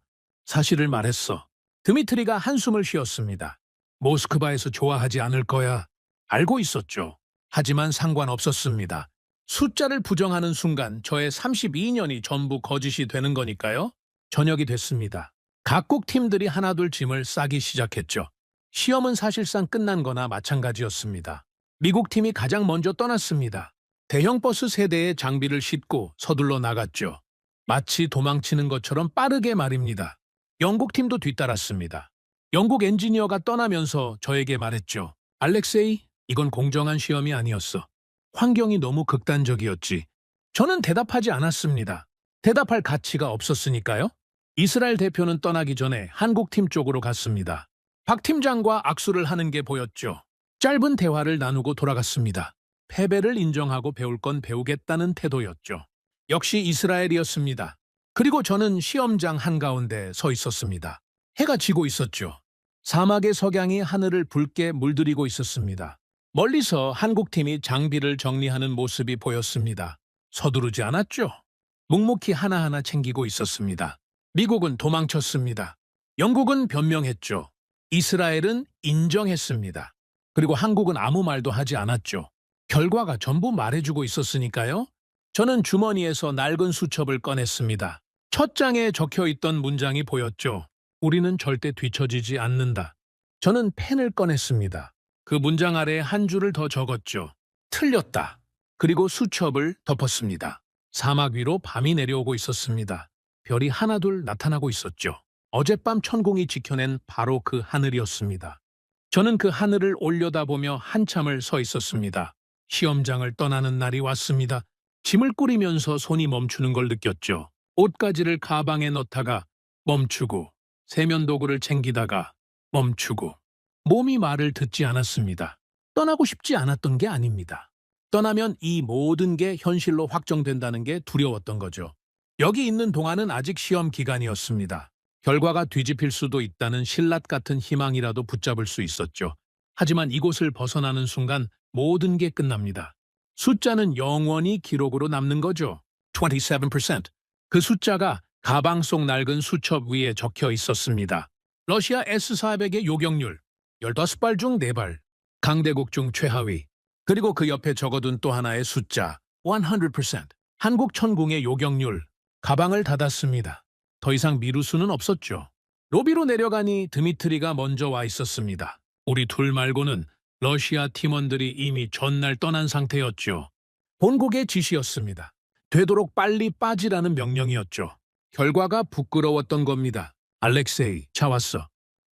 Speaker 2: 사실을 말했어. 드미트리가 한숨을 쉬었습니다. 모스크바에서 좋아하지 않을 거야. 알고 있었죠. 하지만 상관없었습니다. 숫자를 부정하는 순간 저의 32년이 전부 거짓이 되는 거니까요. 저녁이 됐습니다. 각국 팀들이 하나둘 짐을 싸기 시작했죠. 시험은 사실상 끝난 거나 마찬가지였습니다. 미국 팀이 가장 먼저 떠났습니다. 대형 버스 세대에 장비를 싣고 서둘러 나갔죠. 마치 도망치는 것처럼 빠르게 말입니다. 영국 팀도 뒤따랐습니다. 영국 엔지니어가 떠나면서 저에게 말했죠. 알렉세이, 이건 공정한 시험이 아니었어. 환경이 너무 극단적이었지. 저는 대답하지 않았습니다. 대답할 가치가 없었으니까요. 이스라엘 대표는 떠나기 전에 한국 팀 쪽으로 갔습니다. 박 팀장과 악수를 하는 게 보였죠. 짧은 대화를 나누고 돌아갔습니다. 패배를 인정하고 배울 건 배우겠다는 태도였죠. 역시 이스라엘이었습니다. 그리고 저는 시험장 한가운데 서 있었습니다. 해가 지고 있었죠. 사막의 석양이 하늘을 붉게 물들이고 있었습니다. 멀리서 한국팀이 장비를 정리하는 모습이 보였습니다. 서두르지 않았죠. 묵묵히 하나하나 챙기고 있었습니다. 미국은 도망쳤습니다. 영국은 변명했죠. 이스라엘은 인정했습니다. 그리고 한국은 아무 말도 하지 않았죠. 결과가 전부 말해주고 있었으니까요. 저는 주머니에서 낡은 수첩을 꺼냈습니다. 첫 장에 적혀있던 문장이 보였죠. 우리는 절대 뒤처지지 않는다. 저는 펜을 꺼냈습니다. 그 문장 아래에 한 줄을 더 적었죠. 틀렸다. 그리고 수첩을 덮었습니다. 사막 위로 밤이 내려오고 있었습니다. 별이 하나둘 나타나고 있었죠. 어젯밤 천공이 지켜낸 바로 그 하늘이었습니다. 저는 그 하늘을 올려다보며 한참을 서 있었습니다. 시험장을 떠나는 날이 왔습니다. 짐을 꾸리면서 손이 멈추는 걸 느꼈죠. 옷가지를 가방에 넣다가 멈추고 세면도구를 챙기다가 멈추고 몸이 말을 듣지 않았습니다. 떠나고 싶지 않았던 게 아닙니다. 떠나면 이 모든 게 현실로 확정된다는 게 두려웠던 거죠. 여기 있는 동안은 아직 시험 기간이었습니다. 결과가 뒤집힐 수도 있다는 신랏 같은 희망이라도 붙잡을 수 있었죠. 하지만 이곳을 벗어나는 순간 모든 게 끝납니다. 숫자는 영원히 기록으로 남는 거죠. 27%. 그 숫자가 가방 속 낡은 수첩 위에 적혀 있었습니다. 러시아 S-400의 요격률 15발 중 4발, 강대국 중 최하위. 그리고 그 옆에 적어둔 또 하나의 숫자 100%. 한국 천궁의 요격률. 가방을 닫았습니다. 더 이상 미룰 수는 없었죠. 로비로 내려가니 드미트리가 먼저 와 있었습니다. 우리 둘 말고는 러시아 팀원들이 이미 전날 떠난 상태였죠. 본국의 지시였습니다. 되도록 빨리 빠지라는 명령이었죠. 결과가 부끄러웠던 겁니다. 알렉세이, 차 왔어.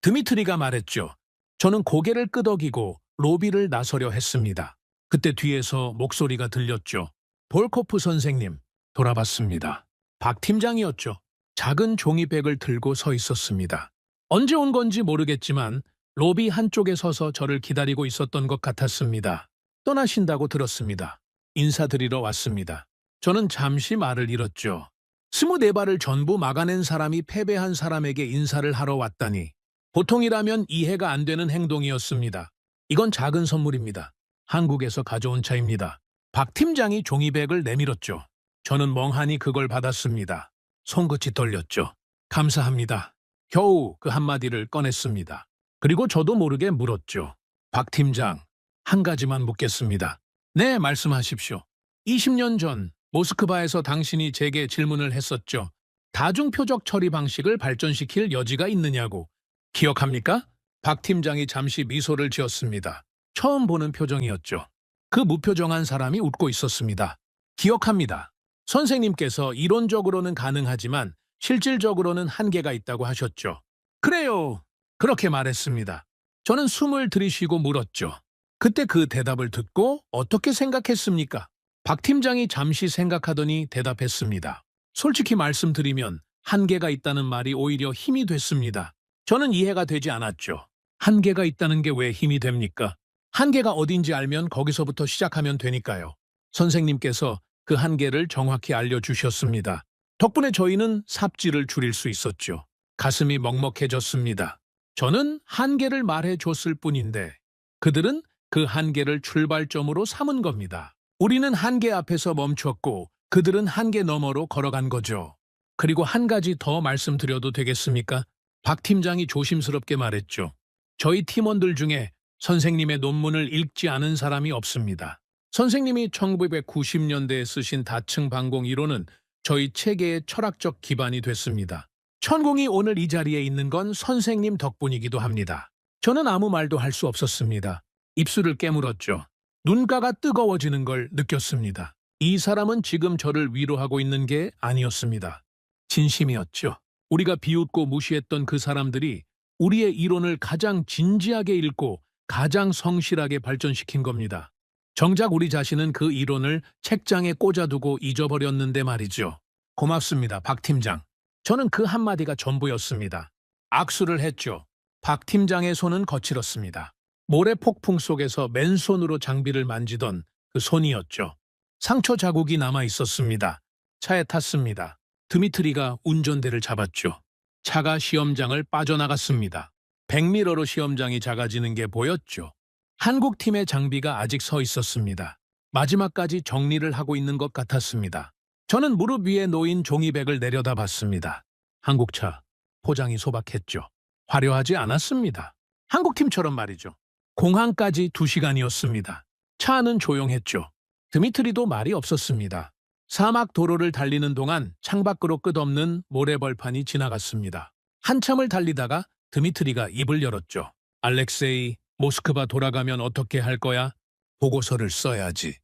Speaker 2: 드미트리가 말했죠. 저는 고개를 끄덕이고 로비를 나서려 했습니다. 그때 뒤에서 목소리가 들렸죠. 볼코프 선생님, 돌아봤습니다. 박 팀장이었죠. 작은 종이백을 들고 서 있었습니다. 언제 온 건지 모르겠지만 로비 한쪽에 서서 저를 기다리고 있었던 것 같았습니다. 떠나신다고 들었습니다. 인사드리러 왔습니다. 저는 잠시 말을 잃었죠. 24발을 전부 막아낸 사람이 패배한 사람에게 인사를 하러 왔다니. 보통이라면 이해가 안 되는 행동이었습니다. 이건 작은 선물입니다. 한국에서 가져온 차입니다. 박 팀장이 종이백을 내밀었죠. 저는 멍하니 그걸 받았습니다. 손끝이 떨렸죠. 감사합니다. 겨우 그 한마디를 꺼냈습니다. 그리고 저도 모르게 물었죠. 박 팀장, 한 가지만 묻겠습니다. 네, 말씀하십시오. 20년 전 모스크바에서 당신이 제게 질문을 했었죠. 다중표적 처리 방식을 발전시킬 여지가 있느냐고. 기억합니까? 박 팀장이 잠시 미소를 지었습니다. 처음 보는 표정이었죠. 그 무표정한 사람이 웃고 있었습니다. 기억합니다. 선생님께서 이론적으로는 가능하지만 실질적으로는 한계가 있다고 하셨죠. 그래요. 그렇게 말했습니다. 저는 숨을 들이쉬고 물었죠. 그때 그 대답을 듣고 어떻게 생각했습니까? 박 팀장이 잠시 생각하더니 대답했습니다. 솔직히 말씀드리면 한계가 있다는 말이 오히려 힘이 됐습니다. 저는 이해가 되지 않았죠. 한계가 있다는 게 왜 힘이 됩니까? 한계가 어딘지 알면 거기서부터 시작하면 되니까요. 선생님께서 그 한계를 정확히 알려주셨습니다. 덕분에 저희는 삽질을 줄일 수 있었죠. 가슴이 먹먹해졌습니다. 저는 한계를 말해줬을 뿐인데 그들은 그 한계를 출발점으로 삼은 겁니다. 우리는 한계 앞에서 멈췄고 그들은 한계 너머로 걸어간 거죠. 그리고 한 가지 더 말씀드려도 되겠습니까? 박 팀장이 조심스럽게 말했죠. 저희 팀원들 중에 선생님의 논문을 읽지 않은 사람이 없습니다. 선생님이 1990년대에 쓰신 다층 방공 이론은 저희 체계의 철학적 기반이 됐습니다. 천공이 오늘 이 자리에 있는 건 선생님 덕분이기도 합니다. 저는 아무 말도 할 수 없었습니다. 입술을 깨물었죠. 눈가가 뜨거워지는 걸 느꼈습니다. 이 사람은 지금 저를 위로하고 있는 게 아니었습니다. 진심이었죠. 우리가 비웃고 무시했던 그 사람들이 우리의 이론을 가장 진지하게 읽고 가장 성실하게 발전시킨 겁니다. 정작 우리 자신은 그 이론을 책장에 꽂아두고 잊어버렸는데 말이죠. 고맙습니다, 박 팀장. 저는 그 한마디가 전부였습니다. 악수를 했죠. 박 팀장의 손은 거칠었습니다. 모래 폭풍 속에서 맨손으로 장비를 만지던 그 손이었죠. 상처 자국이 남아 있었습니다. 차에 탔습니다. 드미트리가 운전대를 잡았죠. 차가 시험장을 빠져나갔습니다. 백미러로 시험장이 작아지는 게 보였죠. 한국 팀의 장비가 아직 서 있었습니다. 마지막까지 정리를 하고 있는 것 같았습니다. 저는 무릎 위에 놓인 종이백을 내려다봤습니다. 한국차, 포장이 소박했죠. 화려하지 않았습니다. 한국팀처럼 말이죠. 공항까지 2시간이었습니다. 차 안은 조용했죠. 드미트리도 말이 없었습니다. 사막 도로를 달리는 동안 창밖으로 끝없는 모래벌판이 지나갔습니다. 한참을 달리다가 드미트리가 입을 열었죠. 알렉세이, 모스크바 돌아가면 어떻게 할 거야? 보고서를 써야지.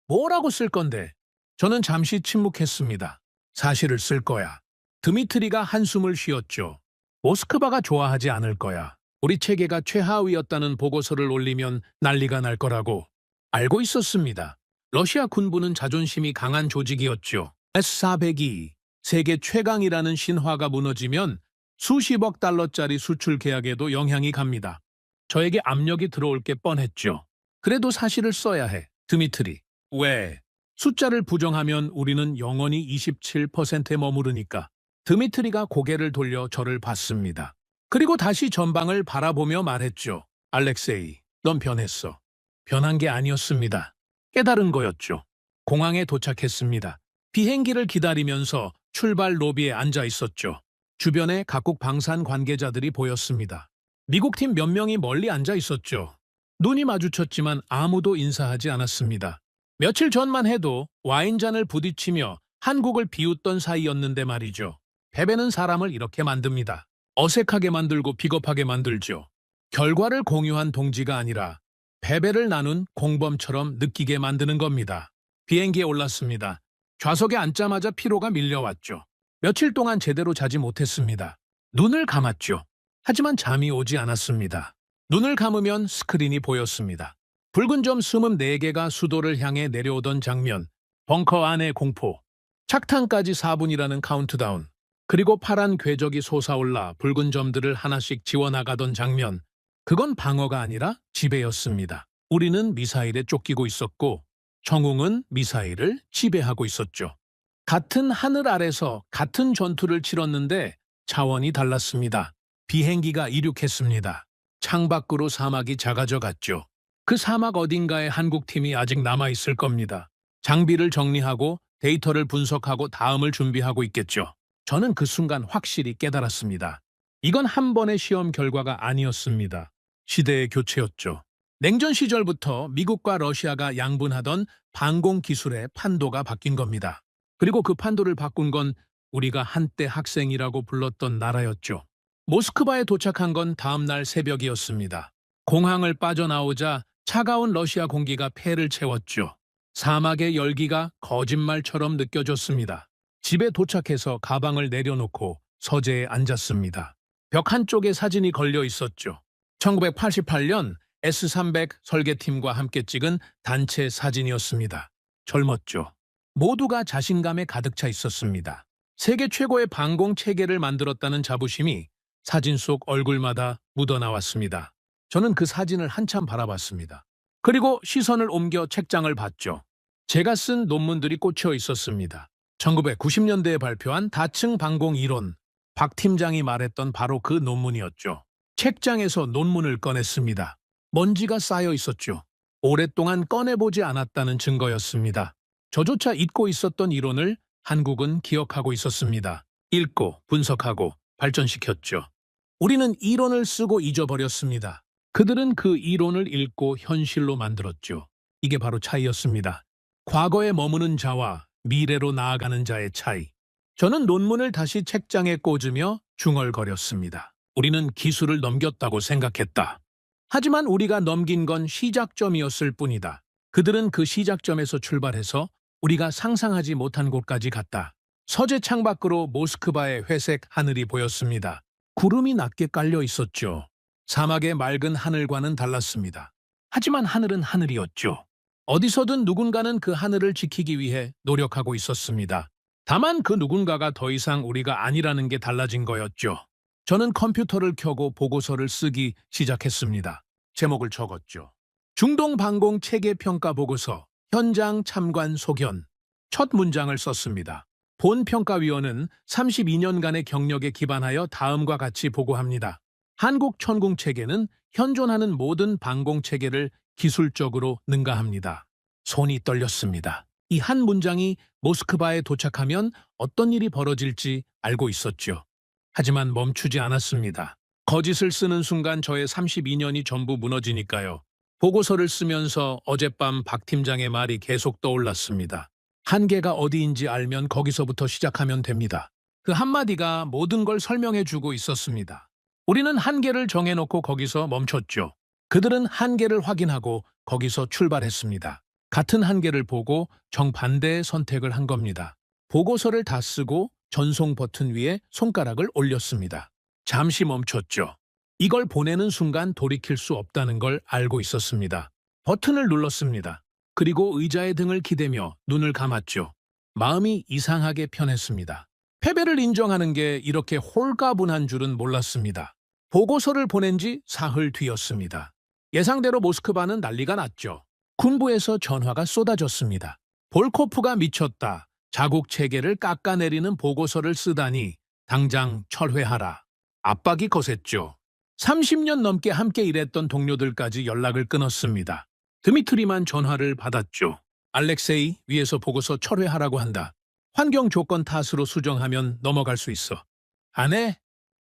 Speaker 2: 뭐라고 쓸 건데? 저는 잠시 침묵했습니다. 사실을 쓸 거야. 드미트리가 한숨을 쉬었죠. 모스크바가 좋아하지 않을 거야. 우리 체계가 최하위였다는 보고서를 올리면 난리가 날 거라고. 알고 있었습니다. 러시아 군부는 자존심이 강한 조직이었죠. S-400이 세계 최강이라는 신화가 무너지면 수십억 달러짜리 수출 계약에도 영향이 갑니다. 저에게 압력이 들어올 게 뻔했죠. 그래도 사실을 써야 해, 드미트리. 왜? 숫자를 부정하면 우리는 영원히 27%에 머무르니까. 드미트리가 고개를 돌려 저를 봤습니다. 그리고 다시 전방을 바라보며 말했죠. 알렉세이, 넌 변했어. 변한 게 아니었습니다. 깨달은 거였죠. 공항에 도착했습니다. 비행기를 기다리면서 출발 로비에 앉아 있었죠. 주변에 각국 방산 관계자들이 보였습니다. 미국 팀 몇 명이 멀리 앉아 있었죠. 눈이 마주쳤지만 아무도 인사하지 않았습니다. 며칠 전만 해도 와인잔을 부딪히며 한국을 비웃던 사이였는데 말이죠. 패배는 사람을 이렇게 만듭니다. 어색하게 만들고 비겁하게 만들죠. 결과를 공유한 동지가 아니라 패배를 나눈 공범처럼 느끼게 만드는 겁니다. 비행기에 올랐습니다. 좌석에 앉자마자 피로가 밀려왔죠. 며칠 동안 제대로 자지 못했습니다. 눈을 감았죠. 하지만 잠이 오지 않았습니다. 눈을 감으면 스크린이 보였습니다. 붉은 점 24개가 수도를 향해 내려오던 장면, 벙커 안의 공포, 착탄까지 4분이라는 카운트다운, 그리고 파란 궤적이 솟아올라 붉은 점들을 하나씩 지워나가던 장면, 그건 방어가 아니라 지배였습니다. 우리는 미사일에 쫓기고 있었고 청웅은 미사일을 지배하고 있었죠. 같은 하늘 아래서 같은 전투를 치렀는데 차원이 달랐습니다. 비행기가 이륙했습니다. 창밖으로 사막이 작아져 갔죠. 그 사막 어딘가에 한국팀이 아직 남아있을 겁니다. 장비를 정리하고 데이터를 분석하고 다음을 준비하고 있겠죠. 저는 그 순간 확실히 깨달았습니다. 이건 한 번의 시험 결과가 아니었습니다. 시대의 교체였죠. 냉전 시절부터 미국과 러시아가 양분하던 방공 기술의 판도가 바뀐 겁니다. 그리고 그 판도를 바꾼 건 우리가 한때 학생이라고 불렀던 나라였죠. 모스크바에 도착한 건 다음 날 새벽이었습니다. 공항을 빠져나오자 차가운 러시아 공기가 폐를 채웠죠. 사막의 열기가 거짓말처럼 느껴졌습니다. 집에 도착해서 가방을 내려놓고 서재에 앉았습니다. 벽 한쪽에 사진이 걸려 있었죠. 1988년 S-300 설계팀과 함께 찍은 단체 사진이었습니다. 젊었죠. 모두가 자신감에 가득 차 있었습니다. 세계 최고의 방공 체계를 만들었다는 자부심이 사진 속 얼굴마다 묻어나왔습니다. 저는 그 사진을 한참 바라봤습니다. 그리고 시선을 옮겨 책장을 봤죠. 제가 쓴 논문들이 꽂혀 있었습니다. 1990년대에 발표한 다층 방공 이론, 박 팀장이 말했던 바로 그 논문이었죠. 책장에서 논문을 꺼냈습니다. 먼지가 쌓여 있었죠. 오랫동안 꺼내보지 않았다는 증거였습니다. 저조차 잊고 있었던 이론을 한국은 기억하고 있었습니다. 읽고 분석하고 발전시켰죠. 우리는 이론을 쓰고 잊어버렸습니다. 그들은 그 이론을 읽고 현실로 만들었죠. 이게 바로 차이였습니다. 과거에 머무는 자와 미래로 나아가는 자의 차이. 저는 논문을 다시 책장에 꽂으며 중얼거렸습니다. 우리는 기술을 넘겼다고 생각했다. 하지만 우리가 넘긴 건 시작점이었을 뿐이다. 그들은 그 시작점에서 출발해서 우리가 상상하지 못한 곳까지 갔다. 서재 창밖으로 모스크바의 회색 하늘이 보였습니다. 구름이 낮게 깔려 있었죠. 사막의 맑은 하늘과는 달랐습니다. 하지만 하늘은 하늘이었죠. 어디서든 누군가는 그 하늘을 지키기 위해 노력하고 있었습니다. 다만 그 누군가가 더 이상 우리가 아니라는 게 달라진 거였죠. 저는 컴퓨터를 켜고 보고서를 쓰기 시작했습니다. 제목을 적었죠. 중동 방공 체계 평가 보고서, 현장 참관 소견. 첫 문장을 썼습니다. 본 평가위원은 32년간의 경력에 기반하여 다음과 같이 보고합니다. 한국 천궁 체계는 현존하는 모든 방공 체계를 기술적으로 능가합니다. 손이 떨렸습니다. 이 한 문장이 모스크바에 도착하면 어떤 일이 벌어질지 알고 있었죠. 하지만 멈추지 않았습니다. 거짓을 쓰는 순간 저의 32년이 전부 무너지니까요. 보고서를 쓰면서 어젯밤 박 팀장의 말이 계속 떠올랐습니다. 한계가 어디인지 알면 거기서부터 시작하면 됩니다. 그 한마디가 모든 걸 설명해주고 있었습니다. 우리는 한계를 정해놓고 거기서 멈췄죠. 그들은 한계를 확인하고 거기서 출발했습니다. 같은 한계를 보고 정반대의 선택을 한 겁니다. 보고서를 다 쓰고 전송 버튼 위에 손가락을 올렸습니다. 잠시 멈췄죠. 이걸 보내는 순간 돌이킬 수 없다는 걸 알고 있었습니다. 버튼을 눌렀습니다. 그리고 의자의 등을 기대며 눈을 감았죠. 마음이 이상하게 편했습니다. 패배를 인정하는 게 이렇게 홀가분한 줄은 몰랐습니다. 보고서를 보낸 지 사흘 뒤였습니다. 예상대로 모스크바는 난리가 났죠. 군부에서 전화가 쏟아졌습니다. 볼코프가 미쳤다. 자국 체계를 깎아내리는 보고서를 쓰다니 당장 철회하라. 압박이 거셌죠. 30년 넘게 함께 일했던 동료들까지 연락을 끊었습니다. 드미트리만 전화를 받았죠. 알렉세이, 위에서 보고서 철회하라고 한다. 환경 조건 탓으로 수정하면 넘어갈 수 있어. 안 해?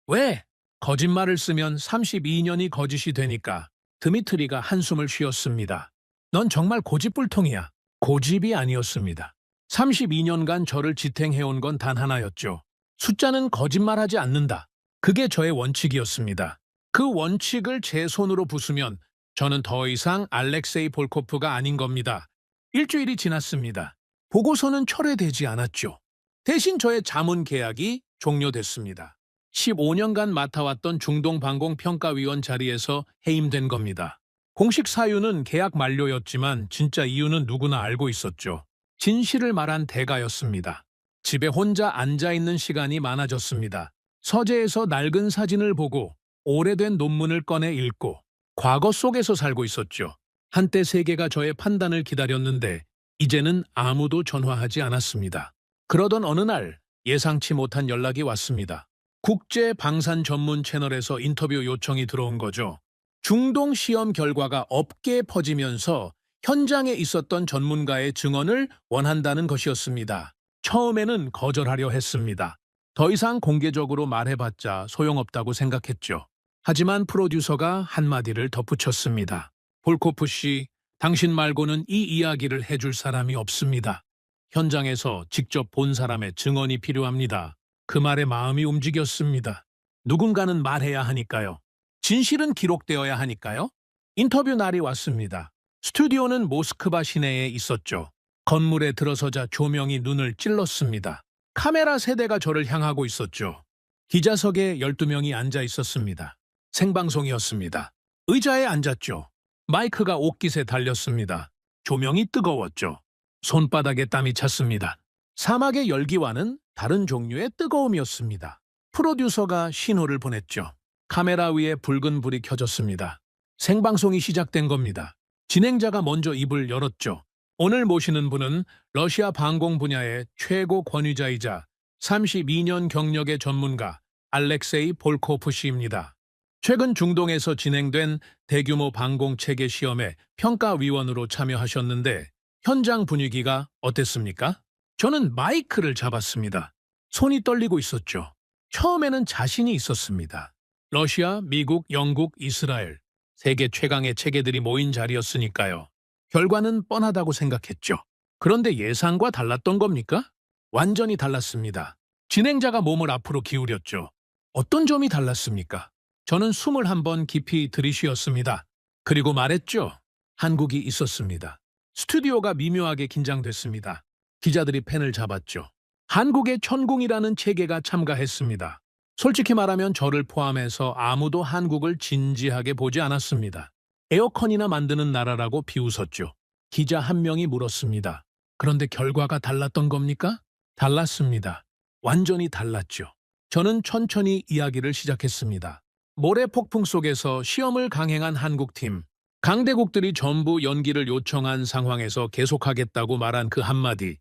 Speaker 2: 왜? 거짓말을 쓰면 32년이 거짓이 되니까. 드미트리가 한숨을 쉬었습니다. 넌 정말 고집불통이야. 고집이 아니었습니다. 32년간 저를 지탱해온 건 단 하나였죠. 숫자는 거짓말하지 않는다. 그게 저의 원칙이었습니다. 그 원칙을 제 손으로 부수면 저는 더 이상 알렉세이 볼코프가 아닌 겁니다. 일주일이 지났습니다. 보고서는 철회되지 않았죠. 대신 저의 자문 계약이 종료됐습니다. 15년간 맡아왔던 중동방공평가위원 자리에서 해임된 겁니다. 공식 사유는 계약 만료였지만 진짜 이유는 누구나 알고 있었죠. 진실을 말한 대가였습니다. 집에 혼자 앉아있는 시간이 많아졌습니다. 서재에서 낡은 사진을 보고 오래된 논문을 꺼내 읽고 과거 속에서 살고 있었죠. 한때 세계가 저의 판단을 기다렸는데 이제는 아무도 전화하지 않았습니다. 그러던 어느 날 예상치 못한 연락이 왔습니다. 국제 방산 전문 채널에서 인터뷰 요청이 들어온 거죠. 중동 시험 결과가 업계에 퍼지면서 현장에 있었던 전문가의 증언을 원한다는 것이었습니다. 처음에는 거절하려 했습니다. 더 이상 공개적으로 말해봤자 소용없다고 생각했죠. 하지만 프로듀서가 한마디를 덧붙였습니다. 볼코프 씨, 당신 말고는 이 이야기를 해줄 사람이 없습니다. 현장에서 직접 본 사람의 증언이 필요합니다. 그 말에 마음이 움직였습니다. 누군가는 말해야 하니까요. 진실은 기록되어야 하니까요. 인터뷰 날이 왔습니다. 스튜디오는 모스크바 시내에 있었죠. 건물에 들어서자 조명이 눈을 찔렀습니다. 카메라 세대가 저를 향하고 있었죠. 기자석에 12명이 앉아 있었습니다. 생방송이었습니다. 의자에 앉았죠. 마이크가 옷깃에 달렸습니다. 조명이 뜨거웠죠. 손바닥에 땀이 찼습니다. 사막의 열기와는 다른 종류의 뜨거움이었습니다. 프로듀서가 신호를 보냈죠. 카메라 위에 붉은 불이 켜졌습니다. 생방송이 시작된 겁니다. 진행자가 먼저 입을 열었죠. 오늘 모시는 분은 러시아 방공 분야의 최고 권위자이자 32년 경력의 전문가 알렉세이 볼코프 씨입니다. 최근 중동에서 진행된 대규모 방공 체계 시험에 평가위원으로 참여하셨는데 현장 분위기가 어땠습니까? 저는 마이크를 잡았습니다. 손이 떨리고 있었죠. 처음에는 자신이 있었습니다. 러시아, 미국, 영국, 이스라엘 세계 최강의 체계들이 모인 자리였으니까요. 결과는 뻔하다고 생각했죠. 그런데 예상과 달랐던 겁니까? 완전히 달랐습니다. 진행자가 몸을 앞으로 기울였죠. 어떤 점이 달랐습니까? 저는 숨을 한번 깊이 들이쉬었습니다. 그리고 말했죠. 한국이 있었습니다. 스튜디오가 미묘하게 긴장됐습니다. 기자들이 펜을 잡았죠. 한국의 천궁이라는 체계가 참가했습니다. 솔직히 말하면 저를 포함해서 아무도 한국을 진지하게 보지 않았습니다. 에어컨이나 만드는 나라라고 비웃었죠. 기자 한 명이 물었습니다. 그런데 결과가 달랐던 겁니까? 달랐습니다. 완전히 달랐죠. 저는 천천히 이야기를 시작했습니다. 모래 폭풍 속에서 시험을 강행한 한국팀, 강대국들이 전부 연기를 요청한 상황에서 계속하겠다고 말한 그 한마디,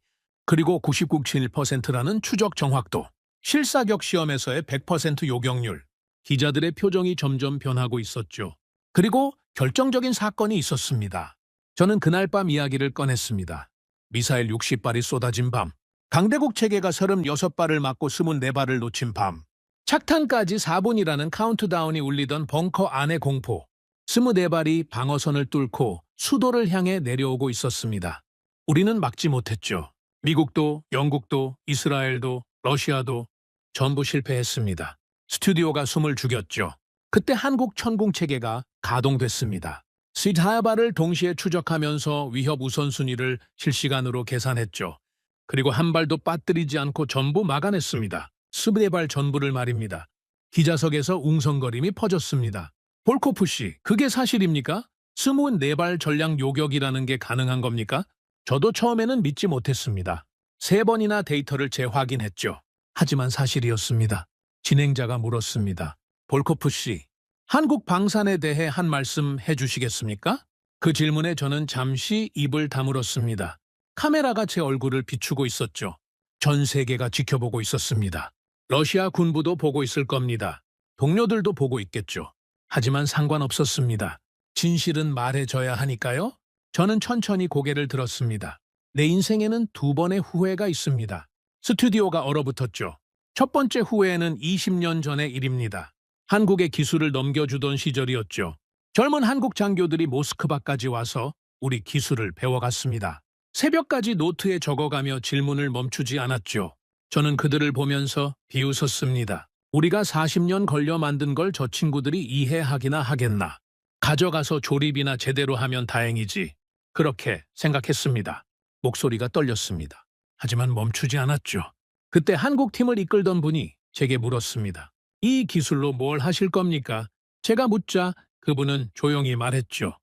Speaker 2: 그리고 99.7%라는 추적 정확도, 실사격 시험에서의 100% 요격률, 기자들의 표정이 점점 변하고 있었죠. 그리고 결정적인 사건이 있었습니다. 저는 그날 밤 이야기를 꺼냈습니다. 미사일 60발이 쏟아진 밤, 강대국 체계가 36발을 맞고 24발을 놓친 밤, 착탄까지 4분이라는 카운트다운이 울리던 벙커 안의 공포, 24발이 방어선을 뚫고 수도를 향해 내려오고 있었습니다. 우리는 막지 못했죠. 미국도, 영국도, 이스라엘도, 러시아도 전부 실패했습니다. 스튜디오가 숨을 죽였죠. 그때 한국 천궁 체계가 가동됐습니다. 시타야바를 동시에 추적하면서 위협 우선순위를 실시간으로 계산했죠. 그리고 한 발도 빠뜨리지 않고 전부 막아냈습니다. 24발 전부를 말입니다. 기자석에서 웅성거림이 퍼졌습니다. 볼코프 씨, 그게 사실입니까? 24발 전량 요격이라는 게 가능한 겁니까? 저도 처음에는 믿지 못했습니다. 3번이나 데이터를 재확인했죠. 하지만 사실이었습니다. 진행자가 물었습니다. 볼코프 씨, 한국 방산에 대해 한 말씀 해주시겠습니까? 그 질문에 저는 잠시 입을 다물었습니다. 카메라가 제 얼굴을 비추고 있었죠. 전 세계가 지켜보고 있었습니다. 러시아 군부도 보고 있을 겁니다. 동료들도 보고 있겠죠. 하지만 상관없었습니다. 진실은 말해줘야 하니까요. 저는 천천히 고개를 들었습니다. 내 인생에는 2번의 후회가 있습니다. 스튜디오가 얼어붙었죠. 첫 번째 후회는 20년 전의 일입니다. 한국의 기술을 넘겨주던 시절이었죠. 젊은 한국 장교들이 모스크바까지 와서 우리 기술을 배워갔습니다. 새벽까지 노트에 적어가며 질문을 멈추지 않았죠. 저는 그들을 보면서 비웃었습니다. 우리가 40년 걸려 만든 걸 저 친구들이 이해하기나 하겠나. 가져가서 조립이나 제대로 하면 다행이지. 그렇게 생각했습니다. 목소리가 떨렸습니다. 하지만 멈추지 않았죠. 그때 한국팀을 이끌던 분이 제게 물었습니다. 이 기술로 뭘 하실 겁니까? 제가 묻자 그분은 조용히 말했죠.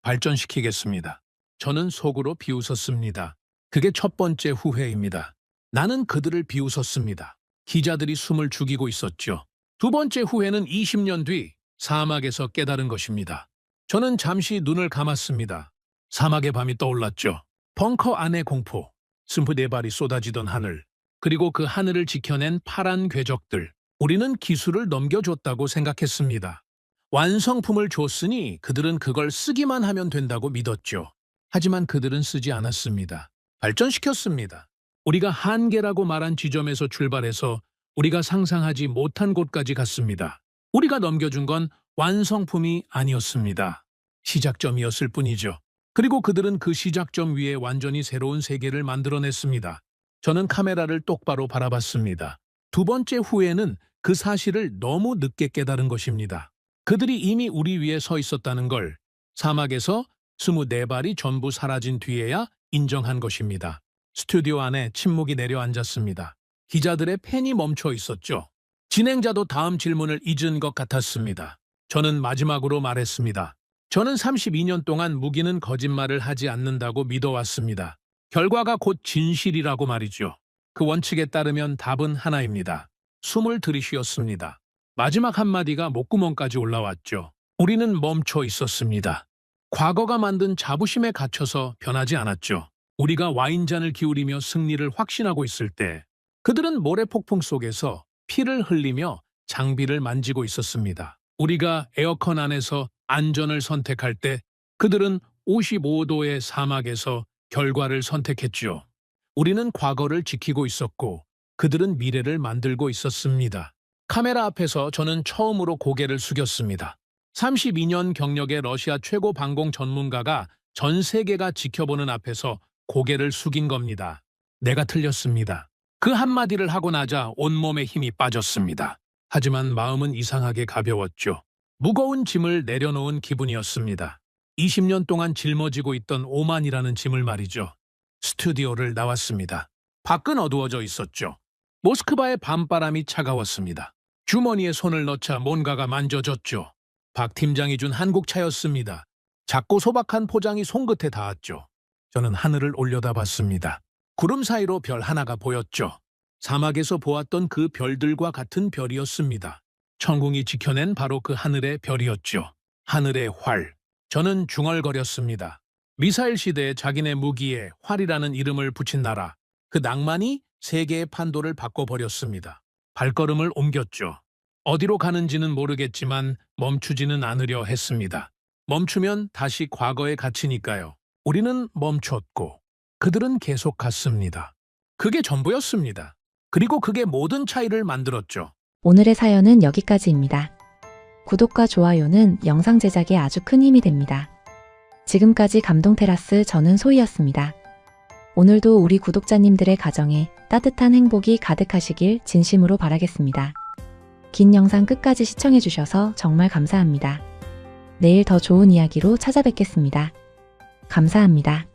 Speaker 2: 발전시키겠습니다. 저는 속으로 비웃었습니다. 그게 첫 번째 후회입니다. 나는 그들을 비웃었습니다. 기자들이 숨을 죽이고 있었죠. 두 번째 후회는 20년 뒤 사막에서 깨달은 것입니다. 저는 잠시 눈을 감았습니다. 사막의 밤이 떠올랐죠. 벙커 안의 공포, 스프네발이 쏟아지던 하늘, 그리고 그 하늘을 지켜낸 파란 궤적들. 우리는 기술을 넘겨줬다고 생각했습니다. 완성품을 줬으니 그들은 그걸 쓰기만 하면 된다고 믿었죠. 하지만 그들은 쓰지 않았습니다. 발전시켰습니다. 우리가 한계라고 말한 지점에서 출발해서 우리가 상상하지 못한 곳까지 갔습니다. 우리가 넘겨준 건 완성품이 아니었습니다. 시작점이었을 뿐이죠. 그리고 그들은 그 시작점 위에 완전히 새로운 세계를 만들어냈습니다. 저는 카메라를 똑바로 바라봤습니다. 두 번째 후회는 그 사실을 너무 늦게 깨달은 것입니다. 그들이 이미 우리 위에 서 있었다는 걸 사막에서 24발이 전부 사라진 뒤에야 인정한 것입니다. 스튜디오 안에 침묵이 내려앉았습니다. 기자들의 펜이 멈춰 있었죠. 진행자도 다음 질문을 잊은 것 같았습니다. 저는 마지막으로 말했습니다. 저는 32년 동안 무기는 거짓말을 하지 않는다고 믿어왔습니다. 결과가 곧 진실이라고 말이죠. 그 원칙에 따르면 답은 하나입니다. 숨을 들이쉬었습니다. 마지막 한마디가 목구멍까지 올라왔죠. 우리는 멈춰 있었습니다. 과거가 만든 자부심에 갇혀서 변하지 않았죠. 우리가 와인잔을 기울이며 승리를 확신하고 있을 때 그들은 모래폭풍 속에서 피를 흘리며 장비를 만지고 있었습니다. 우리가 에어컨 안에서 안전을 선택할 때 그들은 55도의 사막에서 결과를 선택했죠. 우리는 과거를 지키고 있었고 그들은 미래를 만들고 있었습니다. 카메라 앞에서 저는 처음으로 고개를 숙였습니다. 32년 경력의 러시아 최고 방공 전문가가 전 세계가 지켜보는 앞에서 고개를 숙인 겁니다. 내가 틀렸습니다. 그 한마디를 하고 나자 온몸에 힘이 빠졌습니다. 하지만 마음은 이상하게 가벼웠죠. 무거운 짐을 내려놓은 기분이었습니다. 20년 동안 짊어지고 있던 오만이라는 짐을 말이죠. 스튜디오를 나왔습니다. 밖은 어두워져 있었죠. 모스크바의 밤바람이 차가웠습니다. 주머니에 손을 넣자 뭔가가 만져졌죠. 박 팀장이 준 한국차였습니다. 작고 소박한 포장이 손끝에 닿았죠. 저는 하늘을 올려다봤습니다. 구름 사이로 별 하나가 보였죠. 사막에서 보았던 그 별들과 같은 별이었습니다. 천궁이 지켜낸 바로 그 하늘의 별이었죠. 하늘의 활. 저는 중얼거렸습니다. 미사일 시대에 자기네 무기에 활이라는 이름을 붙인 나라. 그 낭만이 세계의 판도를 바꿔버렸습니다. 발걸음을 옮겼죠. 어디로 가는지는 모르겠지만 멈추지는 않으려 했습니다. 멈추면 다시 과거에 갇히니까요. 우리는 멈췄고 그들은 계속 갔습니다. 그게 전부였습니다. 그리고 그게 모든 차이를 만들었죠.
Speaker 4: 오늘의 사연은 여기까지입니다. 구독과 좋아요는 영상 제작에 아주 큰 힘이 됩니다. 지금까지 감동테라스 저는 소희였습니다. 오늘도 우리 구독자님들의 가정에 따뜻한 행복이 가득하시길 진심으로 바라겠습니다. 긴 영상 끝까지 시청해주셔서 정말 감사합니다. 내일 더 좋은 이야기로 찾아뵙겠습니다. 감사합니다.